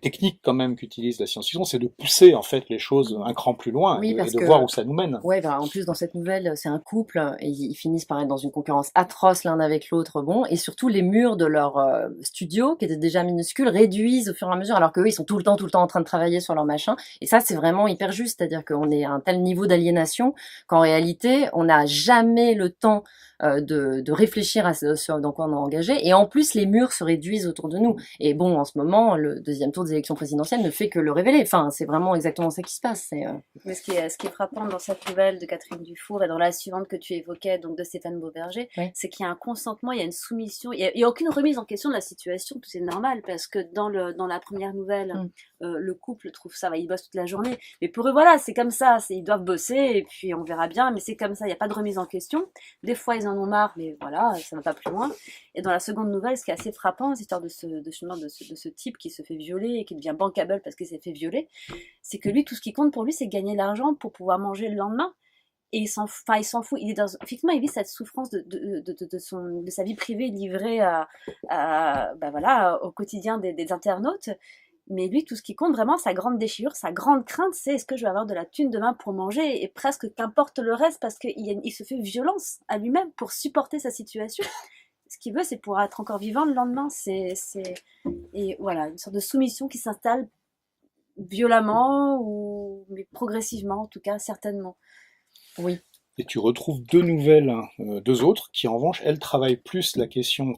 techniques quand même qu'utilise la science-fiction, c'est de pousser en fait les choses un cran plus loin Oui, et parce de que voir où ça nous mène. ouais, bah, en plus dans cette nouvelle, c'est un couple et ils finissent par être dans une concurrence atroce l'un avec l'autre. Bon, et surtout les murs de leur studio, qui étaient déjà minuscules, réduisent au fur et à mesure, alors qu'eux, ils sont tout le temps en train de travailler sur leur machin. Et ça, c'est vraiment hyper juste, c'est-à-dire qu'on est à un tel niveau d'aliénation qu'en réalité, on n'a jamais le temps de réfléchir à ce dans quoi on est engagé. Et en plus, les murs se réduisent autour de nous. Et bon, en ce moment, le deuxième tour des élections présidentielles ne fait que le révéler. Enfin, c'est vraiment exactement ça qui se passe. Mais ce qui est frappant dans cette nouvelle de Catherine Dufour et dans la suivante que tu évoquais, donc de Stéphane Beauberger, Oui. c'est qu'il y a un consentement, il y a une soumission, il y a aucune remise en question de la situation, tout c'est normal, parce que dans la première nouvelle, le couple trouve ça, ils bossent toute la journée, mais pour eux, voilà, c'est comme ça, ils doivent bosser, et puis on verra bien, mais c'est comme ça, il n'y a pas de remise en question. Des fois, ils en ont marre, mais voilà, ça va pas plus loin. Et dans la seconde nouvelle, ce qui est assez frappant, c'est l'histoire de ce type qui se fait violer et qui devient bankable parce qu'il s'est fait violer, c'est que lui, tout ce qui compte pour lui, c'est gagner l'argent pour pouvoir manger le lendemain. Et il s'en fout. Effectivement, il vit cette souffrance de sa vie privée livrée au quotidien des internautes. Mais lui, tout ce qui compte vraiment, sa grande déchirure, sa grande crainte, c'est est-ce que je vais avoir de la thune demain pour manger, et presque qu'importe le reste, parce qu'il se fait violence à lui-même pour supporter sa situation. Ce qu'il veut, c'est pouvoir être encore vivant le lendemain. Et voilà, une sorte de soumission qui s'installe violemment, mais progressivement en tout cas, certainement. Oui. Et tu retrouves deux autres, qui en revanche, elles travaillent plus la question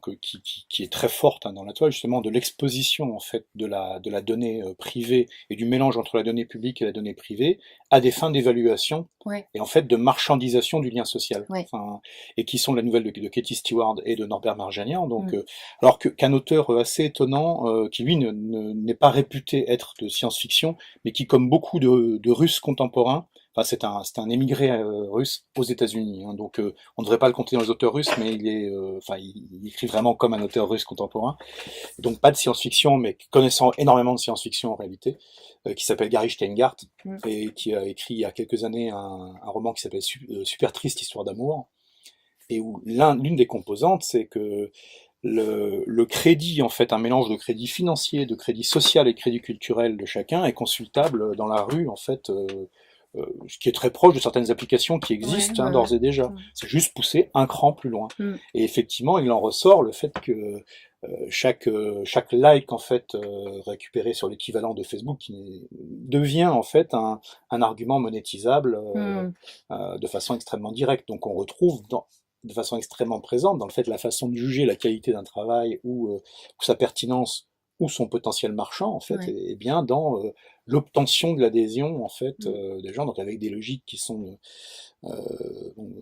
qui est très forte dans la toile, justement, de l'exposition en fait de la donnée privée et du mélange entre la donnée publique et la donnée privée à des fins d'évaluation Ouais. et en fait de marchandisation du lien social. Ouais. Enfin, et qui sont la nouvelle de Katie Stewart et de Norbert Marjanian. Donc, alors qu'un auteur assez étonnant, qui lui n'est pas réputé être de science-fiction, mais qui, comme beaucoup de Russes contemporains, enfin, c'est un émigré russe aux États-Unis, hein, donc on ne devrait pas le compter dans les auteurs russes, mais il écrit vraiment comme un auteur russe contemporain. Donc pas de science-fiction, mais connaissant énormément de science-fiction en réalité, qui s'appelle Gary Steingart et qui a écrit il y a quelques années un roman qui s'appelle Super triste histoire d'amour, et où l'une des composantes, c'est que le crédit, en fait, un mélange de crédit financier, de crédit social et de crédit culturel de chacun est consultable dans la rue, en fait. Ce qui est très proche de certaines applications qui existent d'ores et déjà. C'est juste pousser un cran plus loin. Et effectivement, il en ressort le fait que chaque like en fait récupéré sur l'équivalent de Facebook devient en fait un argument monétisable de façon extrêmement directe. Donc on retrouve de façon extrêmement présente dans le fait de la façon de juger la qualité d'un travail ou sa pertinence ou son potentiel marchand en fait, et bien dans l'obtention de l'adhésion en fait des gens, donc avec des logiques qui sont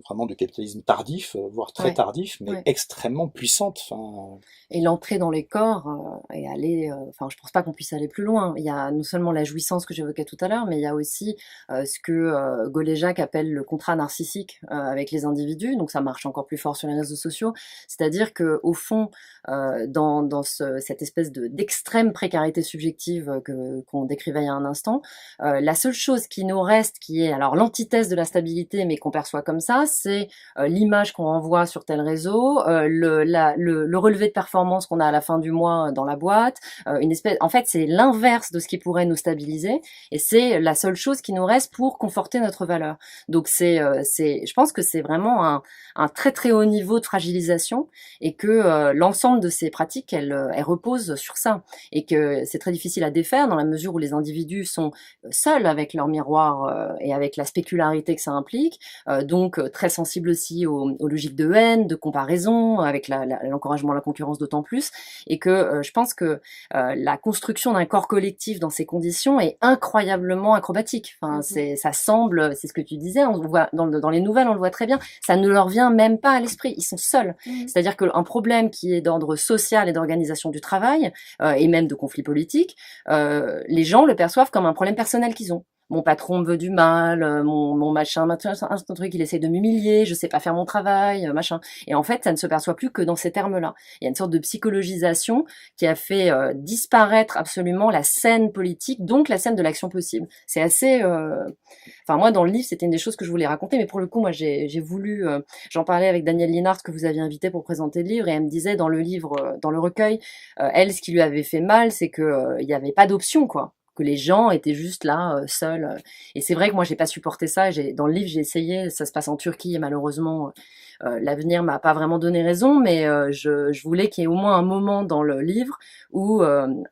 vraiment de capitalisme tardif, voire très tardif, mais extrêmement puissante. Enfin... Et l'entrée dans les corps et aller, enfin, je pense pas qu'on puisse aller plus loin. Il y a non seulement la jouissance que j'évoquais tout à l'heure, mais il y a aussi ce que Golejac appelle le contrat narcissique avec les individus. Donc ça marche encore plus fort sur les réseaux sociaux. C'est-à-dire que au fond, dans cette espèce d'extrême précarité subjective qu'on décrivait il y a un instant, la seule chose qui nous reste, qui est alors l'antithèse de la stabilité, mais qu'on perçoit comme ça, c'est l'image qu'on envoie sur tel réseau, le relevé de performance qu'on a à la fin du mois dans la boîte, en fait, c'est l'inverse de ce qui pourrait nous stabiliser, et c'est la seule chose qui nous reste pour conforter notre valeur. Donc je pense que c'est vraiment un très très haut niveau de fragilisation, et que l'ensemble de ces pratiques, elles reposent sur ça, et que c'est très difficile à défaire dans la mesure où les individus sont seuls avec leur miroir et avec la spécularité que ça implique, donc très sensibles aussi aux logiques de haine, de comparaison, avec l'encouragement à la concurrence d'autant plus, et que je pense que la construction d'un corps collectif dans ces conditions est incroyablement acrobatique. Enfin, ça semble, c'est ce que tu disais, on voit dans les nouvelles, on le voit très bien, ça ne leur vient même pas à l'esprit, ils sont seuls. C'est-à-dire qu'un problème qui est d'ordre social et d'organisation du travail, et même de conflits politiques, les gens le perçoivent comme un problème personnel qu'ils ont. mon patron me veut du mal, mon machin, un truc, il essaie de m'humilier, je sais pas faire mon travail, machin. Et en fait, ça ne se perçoit plus que dans ces termes-là. Il y a une sorte de psychologisation qui a fait disparaître absolument la scène politique, donc la scène de l'action possible. C'est assez... Enfin, moi, dans le livre, c'était une des choses que je voulais raconter, mais pour le coup, moi, j'ai voulu... j'en parlais avec Danielle Linhart, que vous aviez invité pour présenter le livre, et elle me disait dans le livre, dans le recueil, elle, ce qui lui avait fait mal, c'est que il n'y avait pas d'option, quoi. Que les gens étaient juste là, seuls. Et c'est vrai que moi, j'ai pas supporté ça. Dans le livre, j'ai essayé. Ça se passe en Turquie et malheureusement, l'avenir m'a pas vraiment donné raison. Mais je voulais qu'il y ait au moins un moment dans le livre où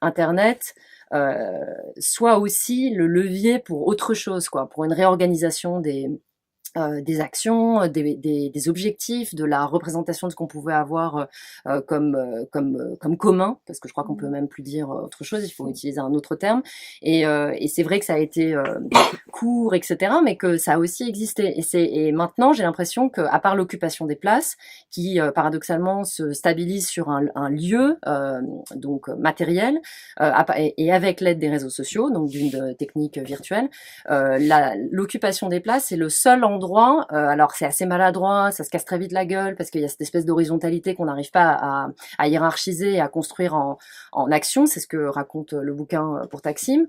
Internet soit aussi le levier pour autre chose, quoi, pour une réorganisation des actions, des objectifs, de la représentation de ce qu'on pouvait avoir comme commun, parce que je crois qu'on peut même plus dire autre chose, il faut utiliser un autre terme. Et c'est vrai que ça a été court, etc., mais que ça a aussi existé. Et maintenant, j'ai l'impression qu'à part l'occupation des places, qui paradoxalement se stabilise sur un lieu donc matériel, et avec l'aide des réseaux sociaux, donc d'une technique virtuelle, l'occupation des places est le seul endroit, alors c'est assez maladroit, ça se casse très vite la gueule parce qu'il y a cette espèce d'horizontalité qu'on n'arrive pas à hiérarchiser et à construire en action, c'est ce que raconte le bouquin pour Taksim,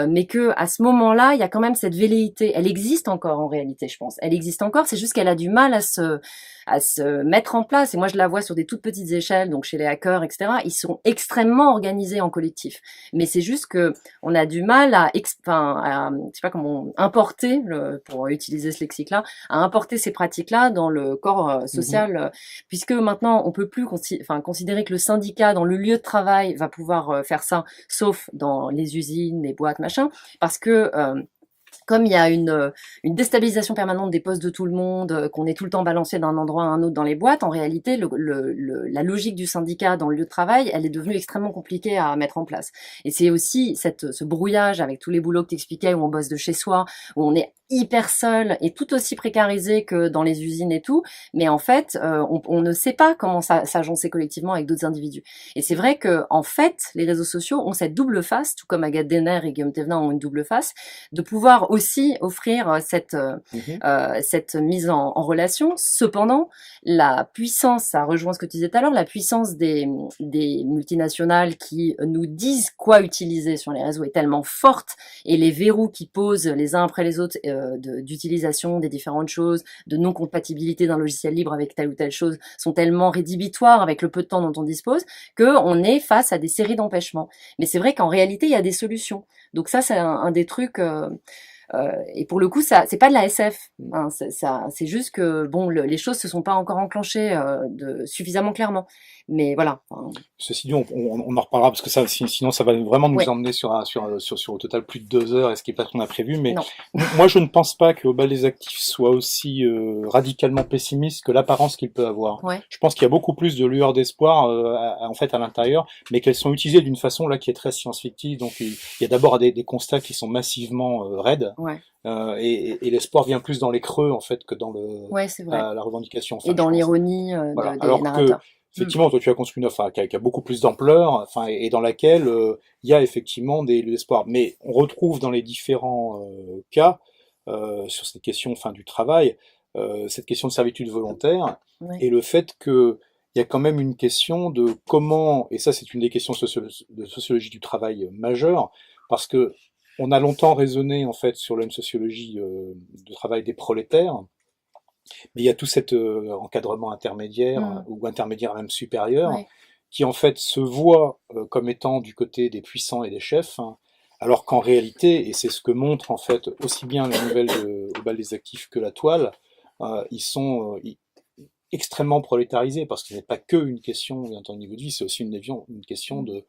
mais que à ce moment-là, il y a quand même cette velléité, elle existe encore en réalité, je pense, elle existe encore, c'est juste qu'elle a du mal à se mettre en place, et moi je la vois sur des toutes petites échelles, donc chez les hackers, etc., ils sont extrêmement organisés en collectif, mais c'est juste que on a du mal à je sais pas comment importer, pour utiliser ce lexique-là, à importer ces pratiques-là dans le corps social, puisque maintenant on peut plus considérer que le syndicat dans le lieu de travail va pouvoir faire ça, sauf dans les usines, les boîtes, machin, parce que comme il y a une déstabilisation permanente des postes de tout le monde, qu'on est tout le temps balancé d'un endroit à un autre dans les boîtes, en réalité, la logique du syndicat dans le lieu de travail, elle est devenue extrêmement compliquée à mettre en place. Et c'est aussi ce brouillage avec tous les boulots que t'expliquais, où on bosse de chez soi, où on est hyper seul et tout aussi précarisé que dans les usines et tout, mais en fait, on ne sait pas comment s'agencer collectivement avec d'autres individus. Et c'est vrai que en fait, les réseaux sociaux ont cette double face, tout comme Agathe Denner et Guillaume Thévenin ont une double face, de pouvoir aussi offrir cette mise en relation. Cependant, la puissance, ça rejoint ce que tu disais tout à l'heure, la puissance des multinationales qui nous disent quoi utiliser sur les réseaux est tellement forte, et les verrous qui posent les uns après les autres d'utilisation des différentes choses, de non-compatibilité d'un logiciel libre avec telle ou telle chose sont tellement rédhibitoires avec le peu de temps dont on dispose, qu'on est face à des séries d'empêchements. Mais c'est vrai qu'en réalité, il y a des solutions. Donc ça, c'est un des trucs... et pour le coup, ça, c'est pas de la SF. Hein, c'est juste que bon, les choses se sont pas encore enclenchées suffisamment clairement. Mais voilà. Enfin, Ceci dit, on en reparlera parce que ça, sinon, ça va vraiment nous ouais, emmener sur au total plus de 2 heures, et ce qui est pas ce qu'on a prévu. Mais non. moi, je ne pense pas que Au bal des actifs soit aussi radicalement pessimiste que l'apparence qu'il peut avoir. Ouais. Je pense qu'il y a beaucoup plus de lueurs d'espoir en fait à l'intérieur, mais qu'elles sont utilisées d'une façon là qui est très science-fictive. Donc il y a d'abord des constats qui sont massivement raides. Ouais. Et l'espoir vient plus dans les creux en fait que dans Ouais, c'est vrai. la revendication. Enfin, Et dans je pense. l'ironie Voilà. des Alors que narrateurs. effectivement, toi tu as construit une offre qui a beaucoup plus d'ampleur, enfin, et dans laquelle il y a effectivement de l'espoir. Mais on retrouve dans les différents cas sur cette question, enfin, du travail, cette question de servitude volontaire, Ouais. et le fait que il y a quand même une question de comment, et ça c'est une des questions de sociologie du travail majeure, parce que on a longtemps raisonné en fait sur une sociologie du travail des prolétaires, mais il y a tout cet encadrement intermédiaire, ou intermédiaire même supérieur, Ouais. qui en fait se voit comme étant du côté des puissants et des chefs, hein, alors qu'en réalité, et c'est ce que montre en fait aussi bien les nouvelles Au bal des actifs que la toile, ils sont extrêmement prolétarisés, parce que ce n'est pas que une question d'un niveau de vie, c'est aussi une question de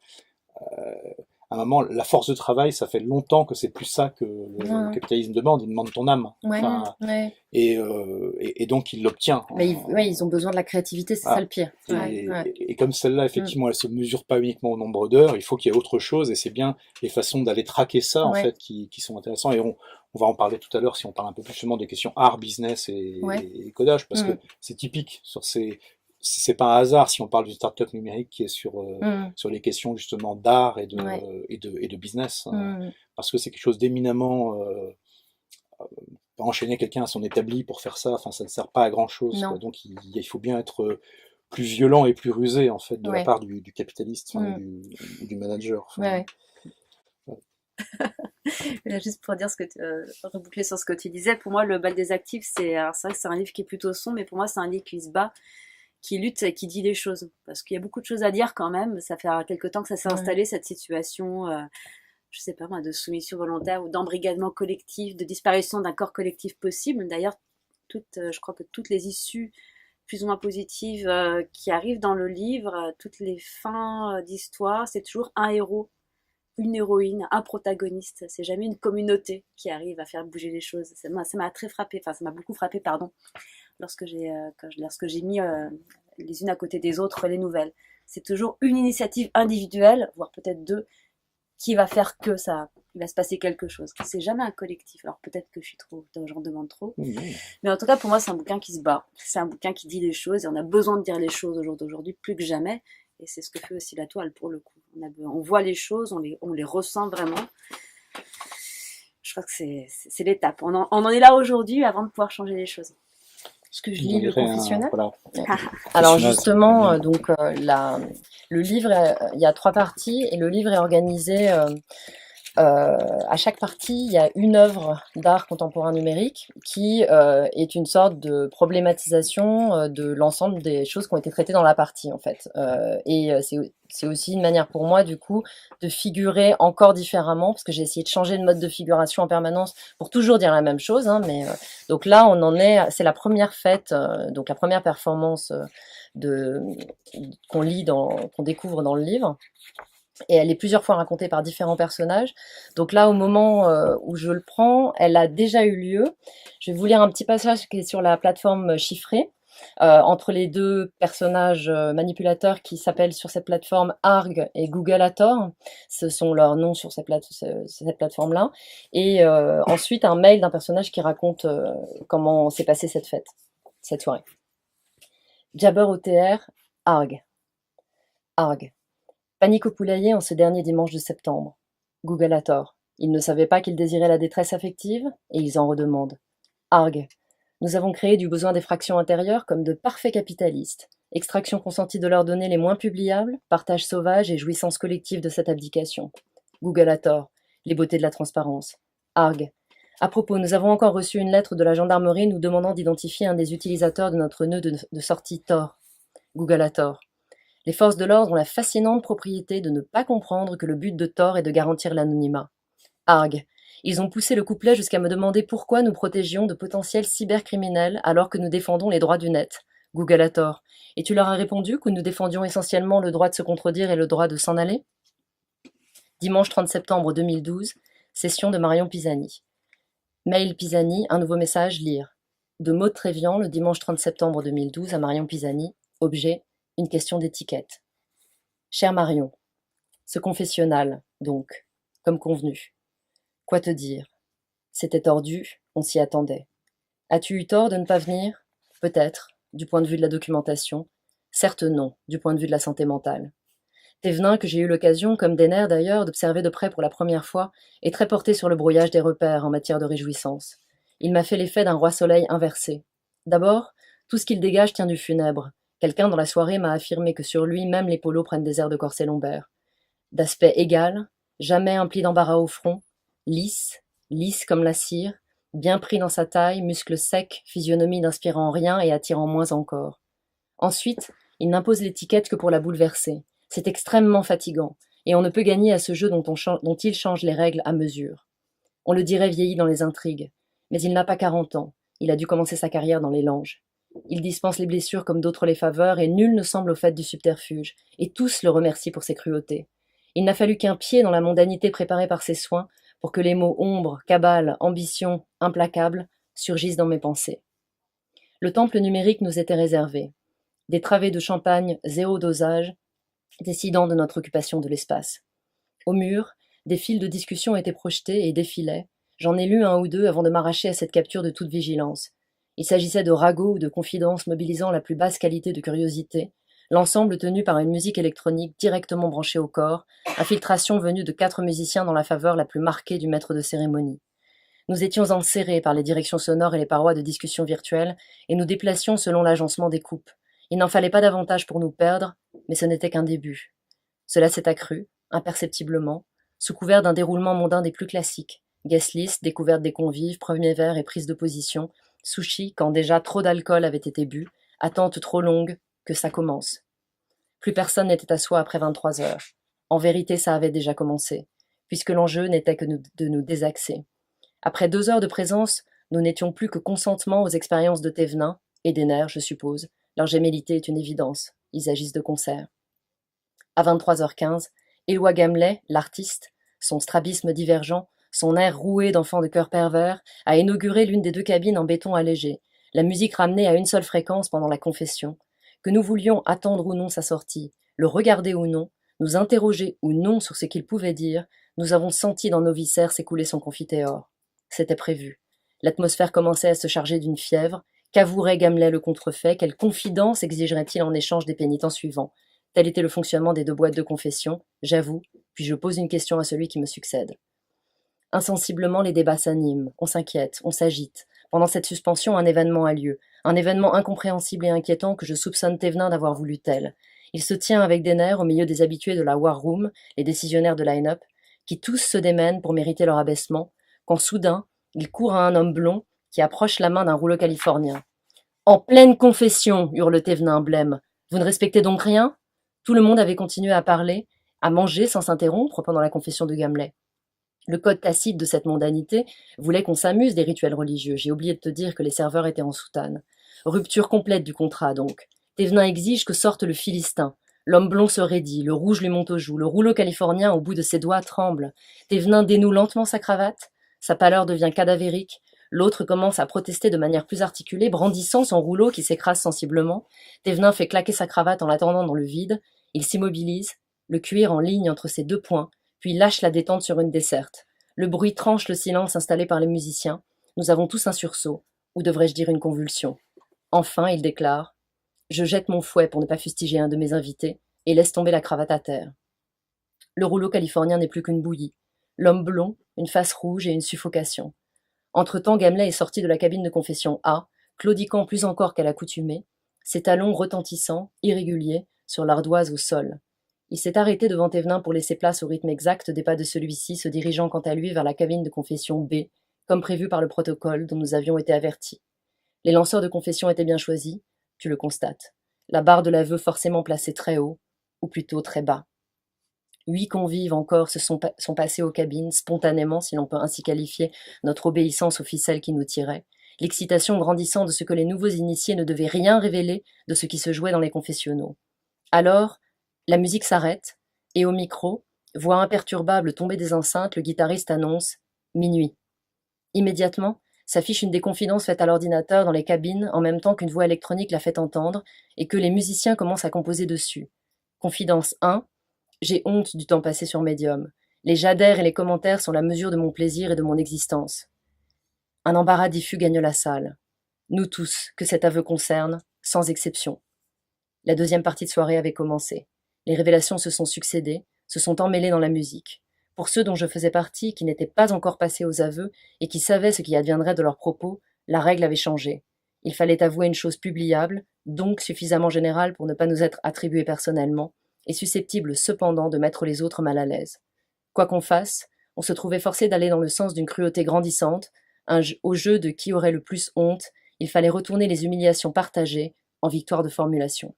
à un moment, la force de travail, ça fait longtemps que c'est plus ça que le capitalisme demande. Il demande ton âme. Ouais, Enfin, ouais. et donc il l'obtient. Mais ils ont besoin de la créativité, c'est ça le pire. Et comme celle-là, effectivement, elle se mesure pas uniquement au nombre d'heures, il faut qu'il y ait autre chose, et c'est bien les façons d'aller traquer ça, en fait, qui sont intéressantes. Et on va en parler tout à l'heure si on parle un peu plus justement des questions art, business et codage, parce que c'est typique sur c'est pas un hasard si on parle d'une start-up numérique qui est sur les questions justement d'art et de business, parce que c'est quelque chose d'éminemment pas enchaîner quelqu'un à son établi pour faire ça, enfin ça ne sert pas à grand chose, quoi. Non, Donc il faut bien être plus violent et plus rusé en fait de la ouais, part du capitaliste, enfin, mm, ou du manager. ouais, Enfin, ouais. Là, juste pour dire reboucler sur ce que tu disais, pour moi, Le Bal des Actifs, alors c'est vrai que c'est un livre qui est plutôt sombre, mais pour moi, c'est un livre qui se bat, qui lutte et qui dit les choses. Parce qu'il y a beaucoup de choses à dire quand même. Ça fait quelque temps que ça s'est Ouais. installé, cette situation, je sais pas moi, de soumission volontaire ou d'embrigadement collectif, de disparition d'un corps collectif possible. D'ailleurs, je crois que toutes les issues plus ou moins positives qui arrivent dans le livre, toutes les fins d'histoire, c'est toujours un héros, une héroïne, un protagoniste. C'est jamais une communauté qui arrive à faire bouger les choses. Ça m'a très frappé, enfin ça m'a beaucoup frappé, pardon, lorsque j'ai mis les unes à côté des autres les nouvelles. C'est toujours une initiative individuelle, voire peut-être deux, qui va faire que ça, il va se passer quelque chose. C'est jamais un collectif. Alors peut-être que j'en demande trop. non. Mais en tout cas, pour moi, c'est un bouquin qui se bat. C'est un bouquin qui dit les choses et on a besoin de dire les choses au jour d'aujourd'hui plus que jamais. Et c'est ce que fait aussi la toile pour le coup. On voit les choses, on les ressent vraiment. Je crois que c'est l'étape. On en est là aujourd'hui avant de pouvoir changer les choses. Est-ce que je Vous lis en le direz confessionnal? voilà, Ouais. le Alors confessionnal, c'est justement, bien. le livre, il y a 3 parties et le livre est organisé, à chaque partie, il y a une œuvre d'art contemporain numérique qui est une sorte de problématisation de l'ensemble des choses qui ont été traitées dans la partie, en fait. C'est aussi une manière pour moi, du coup, de figurer encore différemment, parce que j'ai essayé de changer de mode de figuration en permanence pour toujours dire la même chose. Hein, donc là, on en est, c'est la première fête, donc la première performance de qu'on découvre dans le livre. Et elle est plusieurs fois racontée par différents personnages. Donc là, au moment où je le prends, elle a déjà eu lieu. Je vais vous lire un petit passage qui est sur la plateforme chiffrée, entre les deux personnages manipulateurs qui s'appellent sur cette plateforme Arg et Googleator. Ce sont leurs noms sur cette plateforme-là. Et ensuite, un mail d'un personnage qui raconte comment s'est passée cette fête, cette soirée. Jabber OTR, Arg. Arg. Panique au poulailler en ce dernier dimanche de septembre. Google a tort. Ils ne savaient pas qu'ils désiraient la détresse affective, et ils en redemandent. Arg. Nous avons créé du besoin d'effraction intérieure comme de parfaits capitalistes. Extraction consentie de leurs données les moins publiables, partage sauvage et jouissance collective de cette abdication. Google a tort. Les beautés de la transparence. Arg. À propos, nous avons encore reçu une lettre de la gendarmerie nous demandant d'identifier un des utilisateurs de notre nœud de sortie Tor. Google a tort. Les forces de l'ordre ont la fascinante propriété de ne pas comprendre que le but de Tor est de garantir l'anonymat. Arg. Ils ont poussé le couplet jusqu'à me demander pourquoi nous protégions de potentiels cybercriminels alors que nous défendons les droits du net. Google a tort. Et tu leur as répondu que nous défendions essentiellement le droit de se contredire et le droit de s'en aller? Dimanche 30 septembre 2012, session de Marion Pisani. Mail Pisani, un nouveau message, lire. De Maud Trévian, le dimanche 30 septembre 2012 à Marion Pisani. Objet, une question d'étiquette. Cher Marion, ce confessionnal, donc, comme convenu. Quoi te dire? C'était tordu, on s'y attendait. As-tu eu tort de ne pas venir? Peut-être, du point de vue de la documentation. Certes non, du point de vue de la santé mentale. Thévenin, que j'ai eu l'occasion, comme Denner d'ailleurs, d'observer de près pour la première fois, est très porté sur le brouillage des repères en matière de réjouissance. Il m'a fait l'effet d'un roi soleil inversé. D'abord, tout ce qu'il dégage tient du funèbre. Quelqu'un dans la soirée m'a affirmé que sur lui, même les polos prennent des airs de corset lombaire. D'aspect égal, jamais un pli d'embarras au front, lisse comme la cire, bien pris dans sa taille, muscles secs, physionomie n'inspirant rien et attirant moins encore. Ensuite, il n'impose l'étiquette que pour la bouleverser. C'est extrêmement fatigant, et on ne peut gagner à ce jeu dont il change les règles à mesure. On le dirait vieilli dans les intrigues, mais il n'a pas 40 ans, il a dû commencer sa carrière dans les langes. Il dispense les blessures comme d'autres les faveurs, et nul ne semble au fait du subterfuge, et tous le remercient pour ses cruautés. Il n'a fallu qu'un pied dans la mondanité préparée par ses soins pour que les mots ombre, cabale, ambition, implacable surgissent dans mes pensées. Le temple numérique nous était réservé. Des travées de champagne zéro dosage, décidant de notre occupation de l'espace. Au mur, des fils de discussion étaient projetés et défilaient. J'en ai lu un ou deux avant de m'arracher à cette capture de toute vigilance. Il s'agissait de ragots ou de confidences mobilisant la plus basse qualité de curiosité, l'ensemble tenu par une musique électronique directement branchée au corps, infiltration venue de 4 musiciens dans la faveur la plus marquée du maître de cérémonie. Nous étions enserrés par les directions sonores et les parois de discussion virtuelle, et nous déplacions selon l'agencement des coupes. Il n'en fallait pas davantage pour nous perdre, mais ce n'était qu'un début. Cela s'est accru, imperceptiblement, sous couvert d'un déroulement mondain des plus classiques. Guest list, découverte des convives, premier verre et prise de position, sushi quand déjà trop d'alcool avait été bu, attente trop longue, que ça commence. Plus personne n'était à soi après 23 heures. En vérité, ça avait déjà commencé, puisque l'enjeu n'était que de nous désaxer. Après 2 heures de présence, nous n'étions plus que consentement aux expériences de Thévenin, et des nerfs, je suppose. Leur gémellité est une évidence. Ils agissent de concert. À 23h15, Éloi Gamelet, l'artiste, son strabisme divergent, son air roué d'enfant de cœur pervers, a inauguré l'une des 2 cabines en béton allégé, la musique ramenée à une seule fréquence pendant la confession. Que nous voulions attendre ou non sa sortie, le regarder ou non, nous interroger ou non sur ce qu'il pouvait dire, nous avons senti dans nos viscères s'écouler son confiteor. C'était prévu. L'atmosphère commençait à se charger d'une fièvre. Qu'avouerait Gamelet le contrefait? Quelle confidence exigerait-il en échange des pénitents suivants? Tel était le fonctionnement des 2 boîtes de confession, j'avoue, puis je pose une question à celui qui me succède. Insensiblement, les débats s'animent, on s'inquiète, on s'agite. Pendant cette suspension, un événement a lieu. Un événement incompréhensible et inquiétant que je soupçonne Thévenin d'avoir voulu tel. Il se tient avec des nerfs au milieu des habitués de la War Room, les décisionnaires de line-up, qui tous se démènent pour mériter leur abaissement, quand soudain, il court à un homme blond qui approche la main d'un rouleau californien. « En pleine confession !» hurle Thévenin blême. « Vous ne respectez donc rien ?» Tout le monde avait continué à parler, à manger sans s'interrompre pendant la confession de Gamelet. Le code tacite de cette mondanité voulait qu'on s'amuse des rituels religieux. J'ai oublié de te dire que les serveurs étaient en soutane. Rupture complète du contrat, donc. Thévenin exige que sorte le Philistin. L'homme blond se raidit, le rouge lui monte aux joues, le rouleau californien au bout de ses doigts tremble. Thévenin dénoue lentement sa cravate, sa pâleur devient cadavérique, l'autre commence à protester de manière plus articulée, brandissant son rouleau qui s'écrase sensiblement. Thévenin fait claquer sa cravate en l'attendant dans le vide, il s'immobilise, le cuir en ligne entre ses 2 poings, puis lâche la détente sur une desserte. Le bruit tranche le silence installé par les musiciens. Nous avons tous un sursaut, ou devrais-je dire une convulsion. Enfin, il déclare « Je jette mon fouet pour ne pas fustiger un de mes invités et laisse tomber la cravate à terre. » Le rouleau californien n'est plus qu'une bouillie. L'homme blond, une face rouge et une suffocation. Entre-temps, Gamelet est sorti de la cabine de confession A, claudiquant plus encore qu'à l'accoutumée, ses talons retentissants, irréguliers, sur l'ardoise au sol. Il s'est arrêté devant Thévenin pour laisser place au rythme exact des pas de celui-ci, se dirigeant quant à lui vers la cabine de confession B, comme prévu par le protocole dont nous avions été avertis. Les lanceurs de confession étaient bien choisis, tu le constates. La barre de l'aveu forcément placée très haut, ou plutôt très bas. 8 convives encore sont passés aux cabines, spontanément, si l'on peut ainsi qualifier notre obéissance aux ficelles qui nous tiraient, l'excitation grandissant de ce que les nouveaux initiés ne devaient rien révéler de ce qui se jouait dans les confessionnaux. Alors, la musique s'arrête, et au micro, voix imperturbable tombée des enceintes, le guitariste annonce « Minuit ». Immédiatement, s'affiche une des confidences faites à l'ordinateur dans les cabines en même temps qu'une voix électronique la fait entendre et que les musiciens commencent à composer dessus. Confidence 1. J'ai honte du temps passé sur Medium. Les j'adhère et les commentaires sont la mesure de mon plaisir et de mon existence. Un embarras diffus gagne la salle. Nous tous, que cet aveu concerne, sans exception. La deuxième partie de soirée avait commencé. Les révélations se sont succédées, se sont emmêlées dans la musique. Pour ceux dont je faisais partie, qui n'étaient pas encore passés aux aveux et qui savaient ce qui adviendrait de leurs propos, la règle avait changé. Il fallait avouer une chose publiable, donc suffisamment générale pour ne pas nous être attribuée personnellement, et susceptible cependant de mettre les autres mal à l'aise. Quoi qu'on fasse, on se trouvait forcé d'aller dans le sens d'une cruauté grandissante, au jeu de qui aurait le plus honte, il fallait retourner les humiliations partagées en victoire de formulation.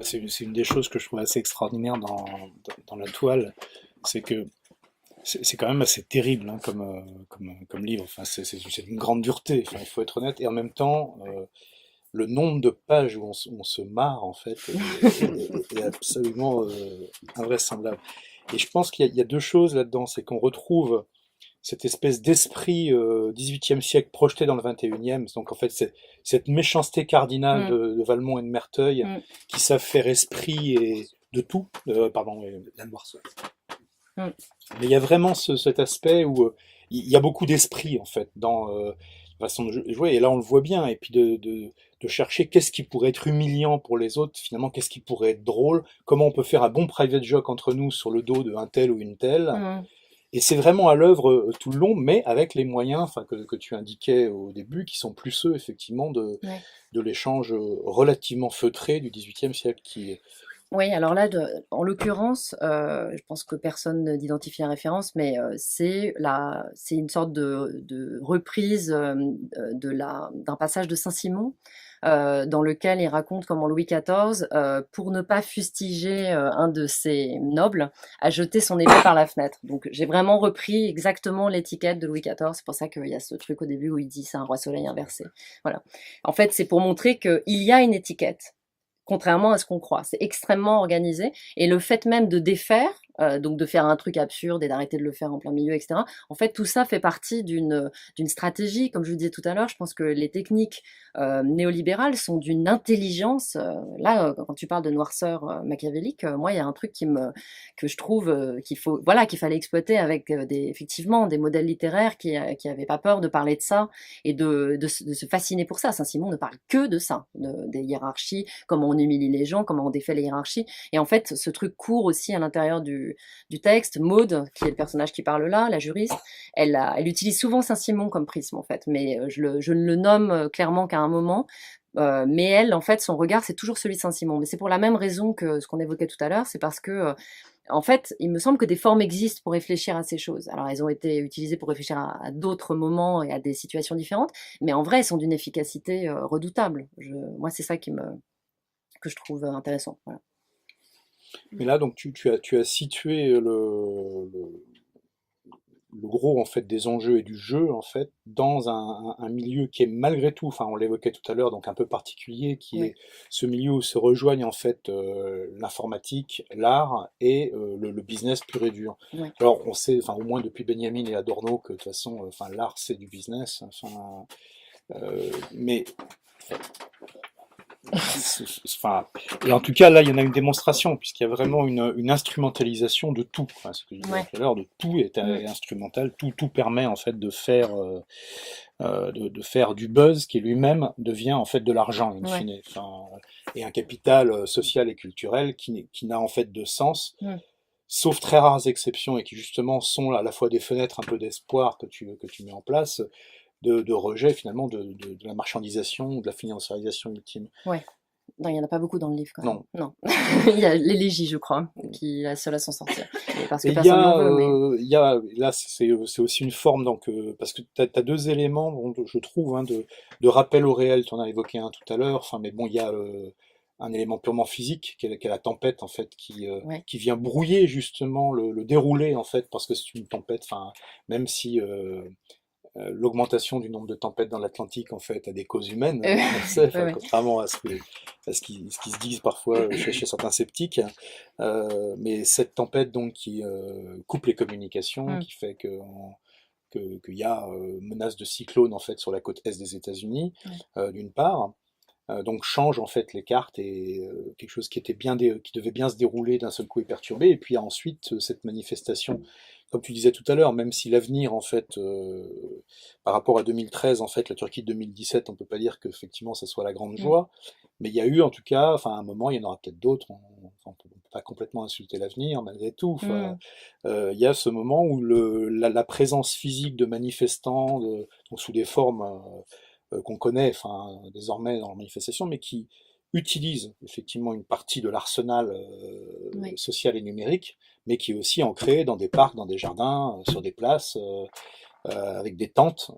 C'est une des choses que je trouve assez extraordinaire dans la toile, c'est que c'est quand même assez terrible hein, comme livre, enfin, c'est une grande dureté, enfin, il faut être honnête, et en même temps, le nombre de pages où on se marre, en fait, est absolument invraisemblable. Et je pense qu'il y a 2 choses là-dedans, c'est qu'on retrouve cette espèce d'esprit 18e siècle projeté dans le 21e, donc en fait c'est cette méchanceté cardinale de Valmont et de Merteuil qui savent faire esprit et de tout, pardon, la noirceur. Mais il y a vraiment cet aspect où il y a beaucoup d'esprit en fait dans la façon de jouer, et là on le voit bien, et puis de chercher qu'est-ce qui pourrait être humiliant pour les autres, finalement qu'est-ce qui pourrait être drôle, comment on peut faire un bon private joke entre nous sur le dos d'un tel ou une telle. Et c'est vraiment à l'œuvre tout le long, mais avec les moyens enfin, que tu indiquais au début, qui sont plus ceux, effectivement, Ouais. de l'échange relativement feutré du XVIIIe siècle. Oui, alors là, en l'occurrence, je pense que personne n'identifie la référence, mais c'est une sorte de reprise d'un passage de Saint-Simon, dans lequel il raconte comment Louis XIV, pour ne pas fustiger un de ses nobles, a jeté son épée par la fenêtre. Donc j'ai vraiment repris exactement l'étiquette de Louis XIV. C'est pour ça qu'il y a ce truc au début où il dit c'est un roi soleil inversé. Voilà. En fait, c'est pour montrer qu'il y a une étiquette. Contrairement à ce qu'on croit. C'est extrêmement organisé. Et le fait même de défaire, donc de faire un truc absurde et d'arrêter de le faire en plein milieu, etc., en fait, tout ça fait partie d'une stratégie. Comme je vous disais tout à l'heure, je pense que les techniques néolibérales sont d'une intelligence. Là, quand tu parles de noirceur machiavélique, moi, il y a un truc que je trouve qu'il fallait exploiter avec effectivement des modèles littéraires qui avaient pas peur de parler de ça et de se fasciner pour ça. Saint-Simon ne parle que de ça, des hiérarchies, comment on humilie les gens, comment on défait les hiérarchies. Et en fait, ce truc court aussi à l'intérieur du texte. Maud, qui est le personnage qui parle là, la juriste, elle utilise souvent Saint-Simon comme prisme, en fait, mais je ne le nomme clairement qu'à un moment. Mais elle, en fait, son regard, c'est toujours celui de Saint-Simon. Mais c'est pour la même raison que ce qu'on évoquait tout à l'heure, c'est parce que en fait, il me semble que des formes existent pour réfléchir à ces choses. Alors, elles ont été utilisées pour réfléchir à d'autres moments et à des situations différentes, mais en vrai, elles sont d'une efficacité redoutable. Moi, c'est ça que je trouve intéressant. Voilà. Mais là, donc, tu as situé le gros en fait des enjeux et du jeu en fait dans un milieu qui est malgré tout, enfin on l'évoquait tout à l'heure, donc un peu particulier, qui Oui, est ce milieu où se rejoignent en fait l'informatique, l'art et le business pur et dur. oui. Alors on sait, enfin au moins depuis Benjamin et Adorno, que de toute façon, enfin l'art c'est du business, enfin, mais enfin, et en tout cas, là, il y en a une démonstration, puisqu'il y a vraiment une instrumentalisation de tout. Enfin, ce que je disais Ouais. tout à l'heure, de tout est Mm. instrumental, tout permet en fait de faire du buzz qui lui-même devient en fait de l'argent, in Ouais. fine. Enfin, et un capital social et culturel qui n'a en fait de sens, Mm. sauf très rares exceptions et qui justement sont à la fois des fenêtres un peu d'espoir que tu mets en place, de rejet finalement de la marchandisation ou de la financiarisation ultime. Ouais. Non, il n'y en a pas beaucoup dans le livre quand même. Non. Non. Il y a l'élégie, je crois, qui est la seule à s'en sortir. Et parce que Et personne n'en veut, mais. là, c'est aussi une forme, donc, parce que tu as deux éléments, bon, je trouve, hein, de rappel au réel, tu en as évoqué un tout à l'heure, enfin, mais bon, il y a un élément purement physique, qui est la tempête, en fait, Ouais. qui vient brouiller justement le déroulé, en fait, parce que c'est une tempête, enfin, même si l'augmentation du nombre de tempêtes dans l'Atlantique, en fait, a des causes humaines, Euh, on le sait, ouais, enfin, ouais. contrairement à ce qui se disent parfois chez certains sceptiques. Mais cette tempête, donc, qui coupe les communications, Mm. qui fait qu'il y a menace de cyclone, en fait, sur la côte est des États-Unis, Ouais. d'une part, donc change en fait les cartes et quelque chose qui était qui devait bien se dérouler d'un seul coup est perturbé. Et puis ensuite cette manifestation, comme tu disais tout à l'heure, même si l'avenir en fait par rapport à 2013, en fait la Turquie de 2017, on peut pas dire qu'effectivement ça soit la grande Mm. joie, mais il y a eu en tout cas, enfin à un moment, il y en aura peut-être d'autres. On peut pas complètement insulter l'avenir malgré tout. Enfin, Mm. il y a ce moment où la présence physique de manifestants, donc sous des formes qu'on connaît enfin, désormais dans la manifestation, mais qui utilise effectivement une partie de l'arsenal Ouais. social et numérique, mais qui est aussi ancré dans des parcs, dans des jardins, sur des places, avec des tentes,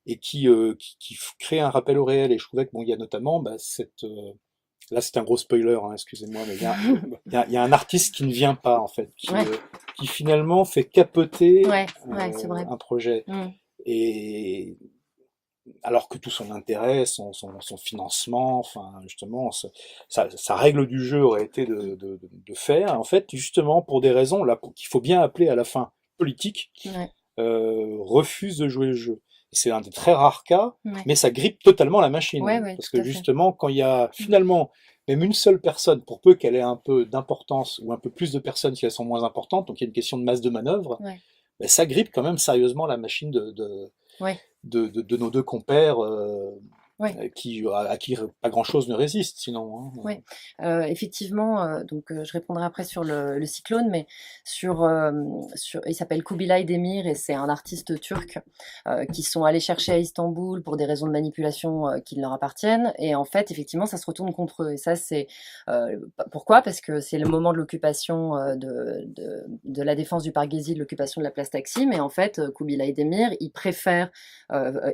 et qui crée un rappel au réel. Et je trouvais que bon, il y a notamment bah, là c'est un gros spoiler, hein, excusez-moi, mais il y a un artiste qui ne vient pas en fait, Ouais. qui finalement fait capoter Ouais. Ouais, c'est vrai. un projet. Mm. Et alors que tout son intérêt, son financement, enfin justement, sa règle du jeu aurait été de faire, en fait, justement pour des raisons là qu'il faut bien appeler à la fin politiques, Ouais. refuse de jouer le jeu. C'est un des très rares cas, Ouais. mais ça grippe totalement la machine, Ouais, hein, ouais, parce tout que à fait. justement, quand il y a finalement même une seule personne, pour peu qu'elle ait un peu d'importance, ou un peu plus de personnes si elles sont moins importantes, donc il y a une question de masse de manœuvre, Ouais. ben, ça grippe quand même sérieusement la machine Ouais. de nos deux compères Ouais. à qui pas grand-chose ne résiste sinon. Hein. Oui, effectivement, je répondrai après sur le cyclone, mais il s'appelle Kubilay Demir et c'est un artiste turc qui sont allés chercher à Istanbul pour des raisons de manipulation qui leur appartiennent. Et en fait, effectivement, ça se retourne contre eux. Et ça, pourquoi? Parce que c'est le moment de l'occupation de la défense du parc Gezi, de l'occupation de la place Taksim. Et en fait, Kubilay Demir, il préfère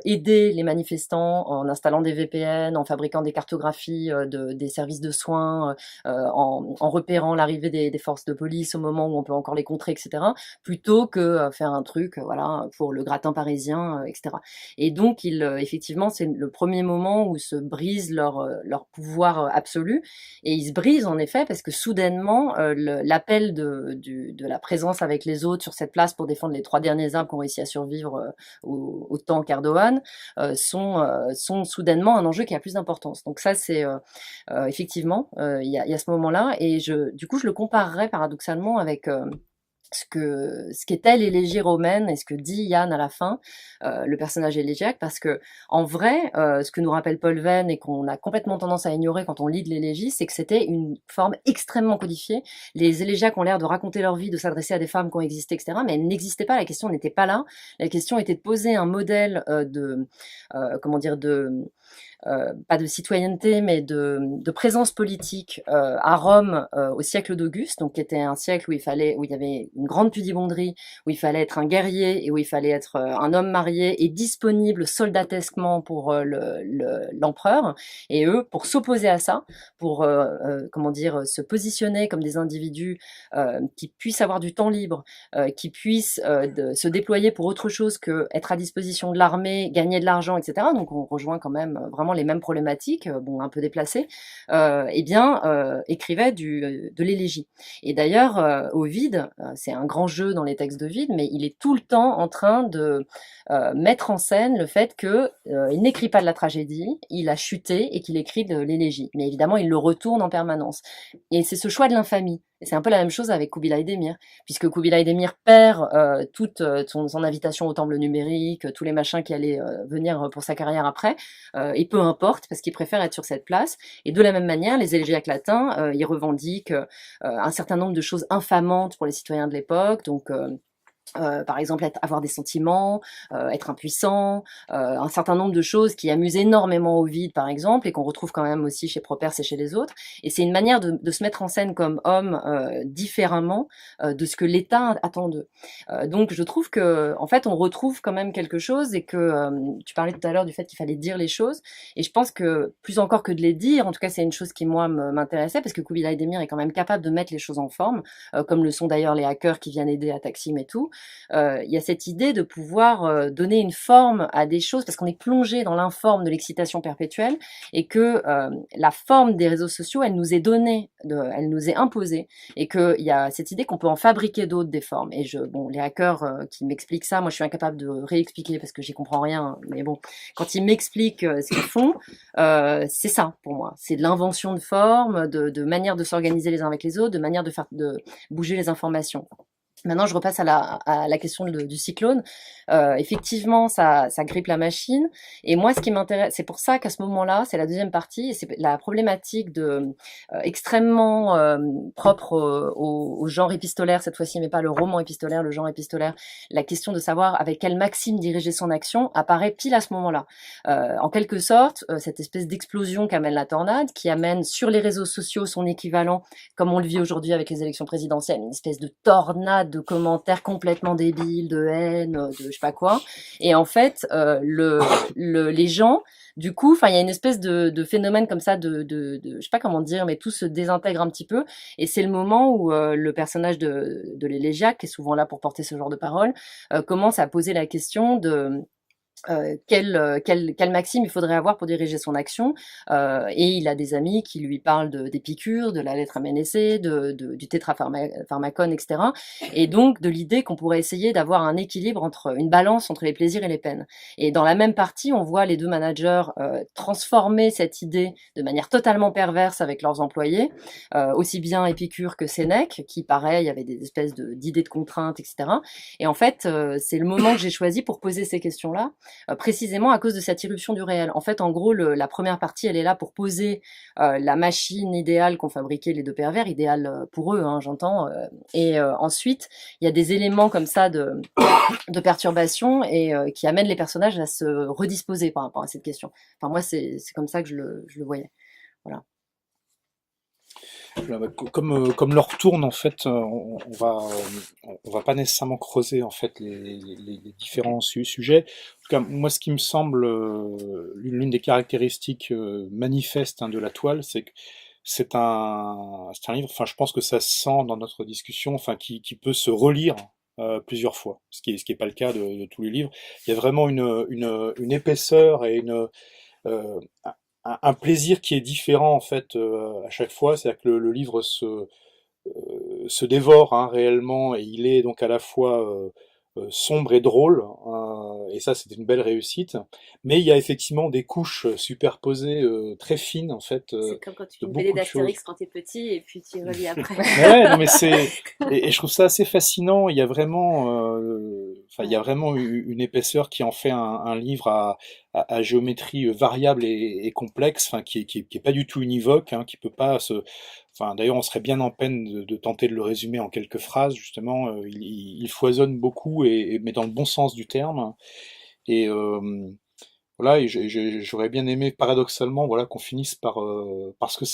aider les manifestants en installant des VPN, en fabriquant des cartographies des services de soins, en repérant l'arrivée des forces de police au moment où on peut encore les contrer, etc., plutôt que faire un truc voilà, pour le gratin parisien, etc. Et donc, effectivement, c'est le premier moment où se brise leur pouvoir absolu. Et ils se brisent, en effet, parce que soudainement, l'appel de la présence avec les autres sur cette place pour défendre les 3 derniers arbres qui ont réussi à survivre au temps qu'Erdogan sont soudainement un enjeu qui a plus d'importance. Donc ça, c'est effectivement, il y a ce moment-là, et du coup, je le comparerais paradoxalement avec ce qu'était l'élégie romaine et ce que dit Yann à la fin, le personnage élégiaque, parce que en vrai, ce que nous rappelle Paul Venn et qu'on a complètement tendance à ignorer quand on lit de l'élégie, c'est que c'était une forme extrêmement codifiée. Les élégiaques ont l'air de raconter leur vie, de s'adresser à des femmes qui ont existé, etc., mais elles n'existaient pas, la question n'était pas là. La question était de poser un modèle pas de citoyenneté, mais de présence politique à Rome au siècle d'Auguste, donc qui était un siècle où il y avait une grande pudibonderie, où il fallait être un guerrier et où il fallait être un homme marié et disponible soldatesquement pour l'empereur. Et eux, pour s'opposer à ça, pour se positionner comme des individus qui puissent avoir du temps libre, qui puissent se déployer pour autre chose que être à disposition de l'armée, gagner de l'argent, etc. Donc on rejoint quand même vraiment les mêmes problématiques, un peu déplacées, écrivait de l'élégie. Et d'ailleurs, Ovide, c'est un grand jeu dans les textes d'Ovide, mais il est tout le temps en train de mettre en scène le fait qu'il n'écrit pas de la tragédie, il a chuté et qu'il écrit de l'élégie. Mais évidemment, il le retourne en permanence. Et c'est ce choix de l'infamie. Et c'est un peu la même chose avec Kubilay Demir, puisque Kubilay Demir perd toute son invitation au temple numérique, tous les machins qui allaient venir pour sa carrière après, et peu importe, parce qu'il préfère être sur cette place. Et de la même manière, les élégiaques latins, ils revendiquent un certain nombre de choses infamantes pour les citoyens de l'époque, donc par exemple avoir des sentiments, être impuissant, un certain nombre de choses qui amusent énormément Ovide par exemple et qu'on retrouve quand même aussi chez Properce et chez les autres, et c'est une manière de se mettre en scène comme homme différemment de ce que l'État attend d'eux. Donc je trouve que en fait on retrouve quand même quelque chose, et que tu parlais tout à l'heure du fait qu'il fallait dire les choses, et je pense que plus encore que de les dire, en tout cas c'est une chose qui moi m'intéressait, parce que Kubilay Demir est quand même capable de mettre les choses en forme, comme le sont d'ailleurs les hackers qui viennent aider à Taksim et tout. Il y a cette idée de pouvoir donner une forme à des choses, parce qu'on est plongé dans l'informe de l'excitation perpétuelle, et que la forme des réseaux sociaux, elle nous est donnée, elle nous est imposée, et qu'il y a cette idée qu'on peut en fabriquer d'autres, des formes. Et les hackers qui m'expliquent ça, moi je suis incapable de réexpliquer parce que j'y comprends rien, mais bon, quand ils m'expliquent ce qu'ils font, c'est ça pour moi, c'est de l'invention de formes, de manière de s'organiser les uns avec les autres, de manière de bouger les informations. Maintenant, je repasse à la question du cyclone. Effectivement, ça grippe la machine. Et moi, ce qui m'intéresse, c'est pour ça qu'à ce moment-là, c'est la deuxième partie, et c'est la problématique extrêmement propre au genre épistolaire cette fois-ci, mais pas le roman épistolaire, le genre épistolaire. La question de savoir avec quelle maxime diriger son action apparaît pile à ce moment-là. En quelque sorte, cette espèce d'explosion qu'amène la tornade, qui amène sur les réseaux sociaux son équivalent, comme on le vit aujourd'hui avec les élections présidentielles, une espèce de tornade de commentaires complètement débiles, de haine, de je sais pas quoi. Et en fait, les gens, du coup, il y a une espèce de phénomène comme ça, je sais pas comment dire, mais tout se désintègre un petit peu. Et c'est le moment où le personnage de l'élégiaque, qui est souvent là pour porter ce genre de paroles, commence à poser la question de quel maxime il faudrait avoir pour diriger son action, et il a des amis qui lui parlent d'Épicure, de la lettre à Ménécée, du tétrapharmacone, etc., et donc de l'idée qu'on pourrait essayer d'avoir un équilibre, une balance entre les plaisirs et les peines. Et dans la même partie, on voit les deux managers transformer cette idée de manière totalement perverse avec leurs employés, aussi bien Épicure que Sénèque, qui pareil avait des espèces d'idées de contraintes, etc. Et en fait, c'est le moment que j'ai choisi pour poser ces questions-là, précisément à cause de cette irruption du réel. En fait, en gros, la première partie, elle est là pour poser la machine idéale qu'ont fabriqué les deux pervers, idéale pour eux, hein, j'entends. Et ensuite, il y a des éléments comme ça de perturbation et qui amènent les personnages à se redisposer par rapport à cette question. Enfin, moi, c'est comme ça que je le voyais. Voilà. Comme leur tourne en fait, on va pas nécessairement creuser en fait les différents sujets. En tout cas, moi, ce qui me semble l'une des caractéristiques manifestes hein, de la toile, c'est que c'est un livre. Enfin, je pense que ça se sent dans notre discussion, enfin, qui peut se relire plusieurs fois, ce qui est pas le cas de tous les livres. Il y a vraiment une épaisseur et euh, un plaisir qui est différent en fait à chaque fois, c'est-à-dire que le livre se dévore hein, réellement et il est donc à la fois sombre et drôle, et ça c'est une belle réussite, mais il y a effectivement des couches superposées très fines en fait C'est comme quand tu de lis une BD beaucoup de choses. d'Astérix quand t'es petit et puis tu relis après. Ouais, non, mais et je trouve ça assez fascinant. Il y a vraiment, enfin, il y a Ouais. vraiment une épaisseur qui en fait un livre à géométrie variable et complexe, enfin, qui est pas du tout univoque, hein, qui peut pas enfin, d'ailleurs, on serait bien en peine de tenter de le résumer en quelques phrases, justement. Il foisonne beaucoup mais dans le bon sens du terme. Et voilà, et j'aurais bien aimé, paradoxalement, voilà, qu'on finisse parce que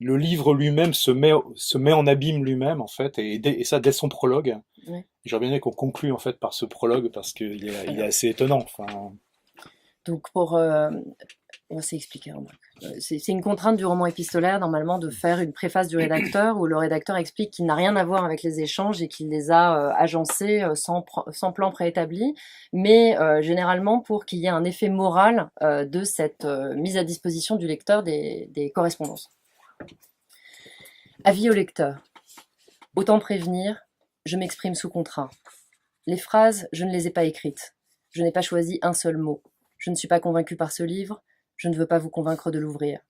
le livre lui-même se met en abîme lui-même, en fait, et ça dès son prologue. Ouais. J'aurais bien aimé qu'on conclue, en fait, par ce prologue, parce il est assez étonnant. Enfin, Donc on s'est expliqué, remarque. C'est une contrainte du roman épistolaire, normalement, de faire une préface du rédacteur où le rédacteur explique qu'il n'a rien à voir avec les échanges et qu'il les a agencés sans plan préétabli, mais généralement pour qu'il y ait un effet moral de cette mise à disposition du lecteur des correspondances. Avis au lecteur. Autant prévenir, je m'exprime sous contrat. Les phrases, je ne les ai pas écrites. Je n'ai pas choisi un seul mot. Je ne suis pas convaincu par ce livre. Je ne veux pas vous convaincre de l'ouvrir.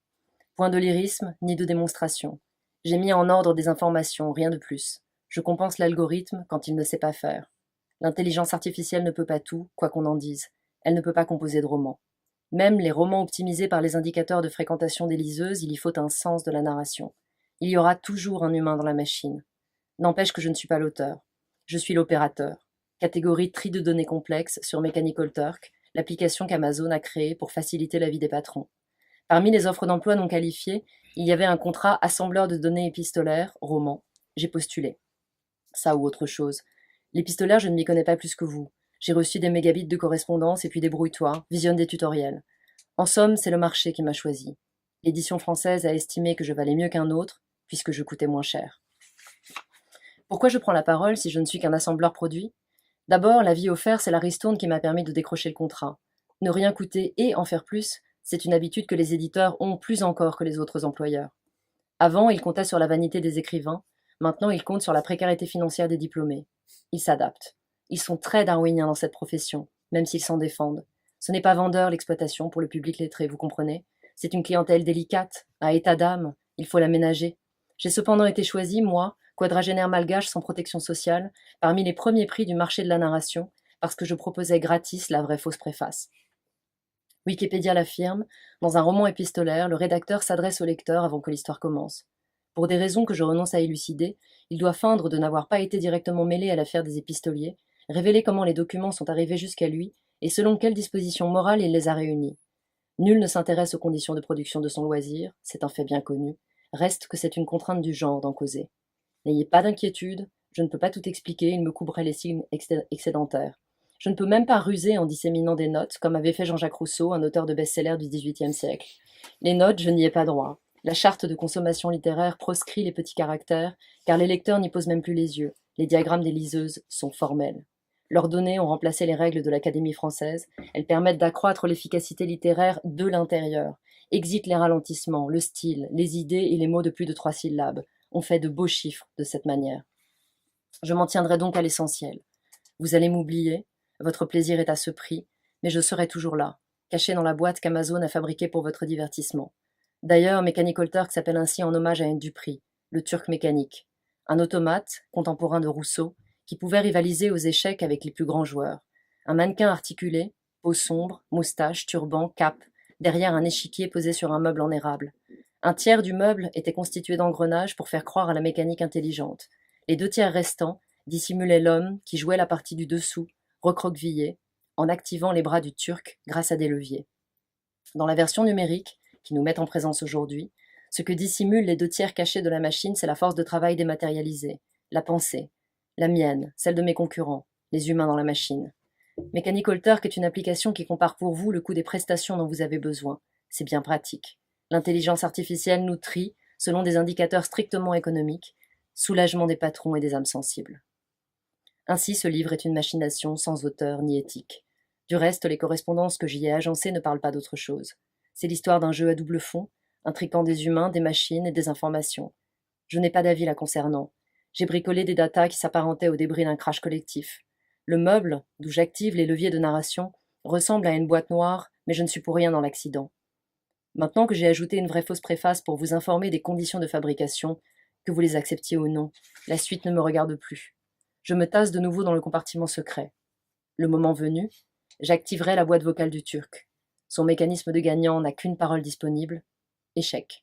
Point de lyrisme, ni de démonstration. J'ai mis en ordre des informations, rien de plus. Je compense l'algorithme quand il ne sait pas faire. L'intelligence artificielle ne peut pas tout, quoi qu'on en dise. Elle ne peut pas composer de romans. Même les romans optimisés par les indicateurs de fréquentation des liseuses, il y faut un sens de la narration. Il y aura toujours un humain dans la machine. N'empêche que je ne suis pas l'auteur. Je suis l'opérateur. Catégorie tri de données complexes sur Mechanical Turk, l'application qu'Amazon a créée pour faciliter la vie des patrons. Parmi les offres d'emploi non qualifiées, il y avait un contrat assembleur de données épistolaires, roman. J'ai postulé. Ça ou autre chose. L'épistolaire, je ne m'y connais pas plus que vous. J'ai reçu des mégabits de correspondance et puis débrouille-toi, visionne des tutoriels. En somme, c'est le marché qui m'a choisi. L'édition française a estimé que je valais mieux qu'un autre, puisque je coûtais moins cher. Pourquoi je prends la parole si je ne suis qu'un assembleur produit ? D'abord, la vie offerte, c'est la ristourne qui m'a permis de décrocher le contrat. Ne rien coûter et en faire plus, c'est une habitude que les éditeurs ont plus encore que les autres employeurs. Avant, ils comptaient sur la vanité des écrivains, maintenant ils comptent sur la précarité financière des diplômés. Ils s'adaptent. Ils sont très darwiniens dans cette profession, même s'ils s'en défendent. Ce n'est pas vendeur l'exploitation pour le public lettré, vous comprenez ? C'est une clientèle délicate, à état d'âme, il faut la ménager. J'ai cependant été choisi, moi, quadragénaire malgache sans protection sociale, parmi les premiers prix du marché de la narration, parce que je proposais gratis la vraie fausse préface. Wikipédia l'affirme, dans un roman épistolaire, le rédacteur s'adresse au lecteur avant que l'histoire commence. Pour des raisons que je renonce à élucider, il doit feindre de n'avoir pas été directement mêlé à l'affaire des épistoliers, révéler comment les documents sont arrivés jusqu'à lui et selon quelles dispositions morales il les a réunis. Nul ne s'intéresse aux conditions de production de son loisir, c'est un fait bien connu, reste que c'est une contrainte du genre d'en causer. N'ayez pas d'inquiétude, je ne peux pas tout expliquer, il me couperait les signes excédentaires. Je ne peux même pas ruser en disséminant des notes, comme avait fait Jean-Jacques Rousseau, un auteur de best-seller du XVIIIe siècle. Les notes, je n'y ai pas droit. La charte de consommation littéraire proscrit les petits caractères, car les lecteurs n'y posent même plus les yeux. Les diagrammes des liseuses sont formels. Leurs données ont remplacé les règles de l'Académie française. Elles permettent d'accroître l'efficacité littéraire de l'intérieur. Exit les ralentissements, le style, les idées et les mots de plus de 3 syllabes. On fait de beaux chiffres de cette manière. Je m'en tiendrai donc à l'essentiel. Vous allez m'oublier, votre plaisir est à ce prix, mais je serai toujours là, caché dans la boîte qu'Amazon a fabriquée pour votre divertissement. D'ailleurs, Mechanical Turk s'appelle ainsi en hommage à un Dupri, le Turc mécanique. Un automate, contemporain de Rousseau, qui pouvait rivaliser aux échecs avec les plus grands joueurs. Un mannequin articulé, peau sombre, moustache, turban, cape, derrière un échiquier posé sur un meuble en érable. Un tiers du meuble était constitué d'engrenages pour faire croire à la mécanique intelligente. Les 2 tiers restants dissimulaient l'homme qui jouait la partie du dessous, recroquevillé, en activant les bras du Turc grâce à des leviers. Dans la version numérique, qui nous met en présence aujourd'hui, ce que dissimulent les 2 tiers cachés de la machine, c'est la force de travail dématérialisée, la pensée, la mienne, celle de mes concurrents, les humains dans la machine. Mechanical Turk est une application qui compare pour vous le coût des prestations dont vous avez besoin. C'est bien pratique. L'intelligence artificielle nous trie selon des indicateurs strictement économiques, soulagement des patrons et des âmes sensibles. Ainsi, ce livre est une machination sans auteur ni éthique. Du reste, les correspondances que j'y ai agencées ne parlent pas d'autre chose. C'est l'histoire d'un jeu à double fond, intriquant des humains, des machines et des informations. Je n'ai pas d'avis la concernant. J'ai bricolé des datas qui s'apparentaient aux débris d'un crash collectif. Le meuble, d'où j'active les leviers de narration, ressemble à une boîte noire, mais je ne suis pour rien dans l'accident. Maintenant que j'ai ajouté une vraie fausse préface pour vous informer des conditions de fabrication, que vous les acceptiez ou non, la suite ne me regarde plus. Je me tasse de nouveau dans le compartiment secret. Le moment venu, j'activerai la boîte vocale du Turc. Son mécanisme de gagnant n'a qu'une parole disponible. Échec.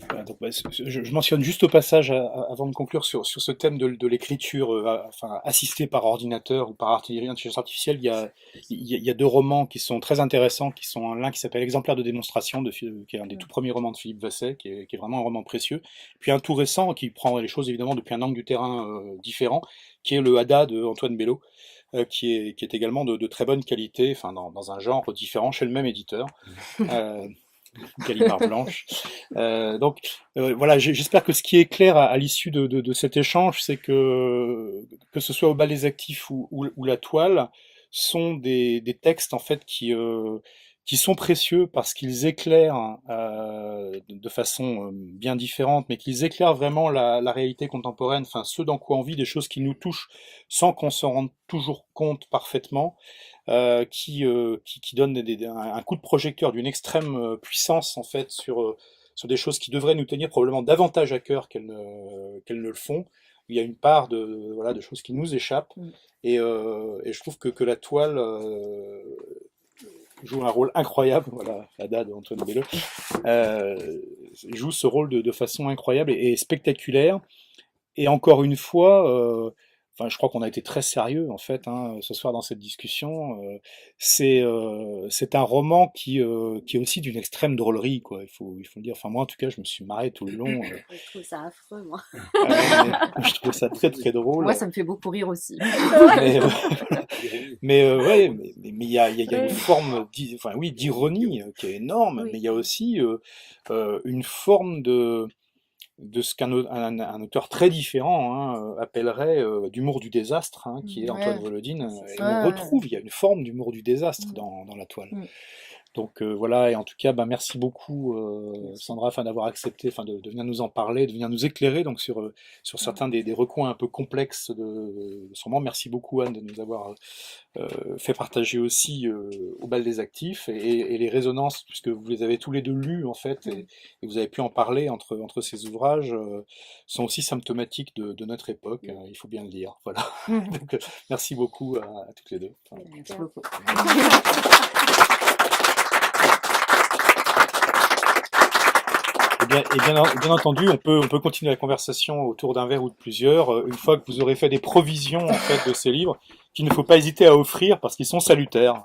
Voilà, donc, je mentionne juste au passage, avant de conclure, sur ce thème de l'écriture enfin, assistée par ordinateur ou par intelligence artificielle, il y a 2 romans qui sont très intéressants, qui sont l'un qui s'appelle Exemplaire de démonstration, qui est un des tout premiers romans de Philippe Vasset, qui est vraiment un roman précieux, puis un tout récent qui prend les choses évidemment depuis un angle du terrain différent, qui est le Hada de Antoine Bello, qui est également de très bonne qualité, enfin, dans un genre différent, chez le même éditeur. Gallimard Blanche. Donc voilà, j'espère que ce qui est clair à l'issue de cet échange, c'est que ce soit au bal des actifs ou la toile, sont des textes en fait qui sont précieux parce qu'ils éclairent de façon bien différente, mais qu'ils éclairent vraiment la réalité contemporaine, enfin ce dans quoi on vit, des choses qui nous touchent sans qu'on s'en rende toujours compte parfaitement. Qui donne un coup de projecteur d'une extrême puissance en fait sur des choses qui devraient nous tenir probablement davantage à cœur qu'elles ne le font. Il y a une part de choses qui nous échappent et je trouve que la toile joue un rôle incroyable. Voilà, Ada de Antoine Bello joue ce rôle de façon incroyable et spectaculaire. Et encore une fois, enfin, je crois qu'on a été très sérieux en fait ce soir dans cette discussion. C'est un roman qui est aussi d'une extrême drôlerie, quoi. Il faut le dire. Enfin moi en tout cas, je me suis marré tout le long. Je trouve ça affreux, moi. Je trouve ça très très drôle. Moi, ça me fait beaucoup rire aussi. Mais il y a une forme enfin oui d'ironie qui est énorme, Oui. mais il y a aussi une forme de ce qu'un auteur très différent appellerait d'humour du désastre, qui est Antoine Volodine. Et on retrouve, il y a une forme d'humour du désastre dans la toile. Donc voilà, et en tout cas, merci beaucoup Sandra d'avoir accepté de venir nous en parler, de venir nous éclairer donc sur certains des recoins un peu complexes de ce roman. Merci beaucoup Anne de nous avoir fait partager aussi au bal des actifs et les résonances, puisque vous les avez tous les deux lus en fait, et vous avez pu en parler entre ces ouvrages, sont aussi symptomatiques de notre époque, il faut bien le dire. Voilà. Donc merci beaucoup à toutes les deux. Merci beaucoup. Et bien entendu, on peut continuer la conversation autour d'un verre ou de plusieurs, une fois que vous aurez fait des provisions en fait de ces livres, qu'il ne faut pas hésiter à offrir parce qu'ils sont salutaires.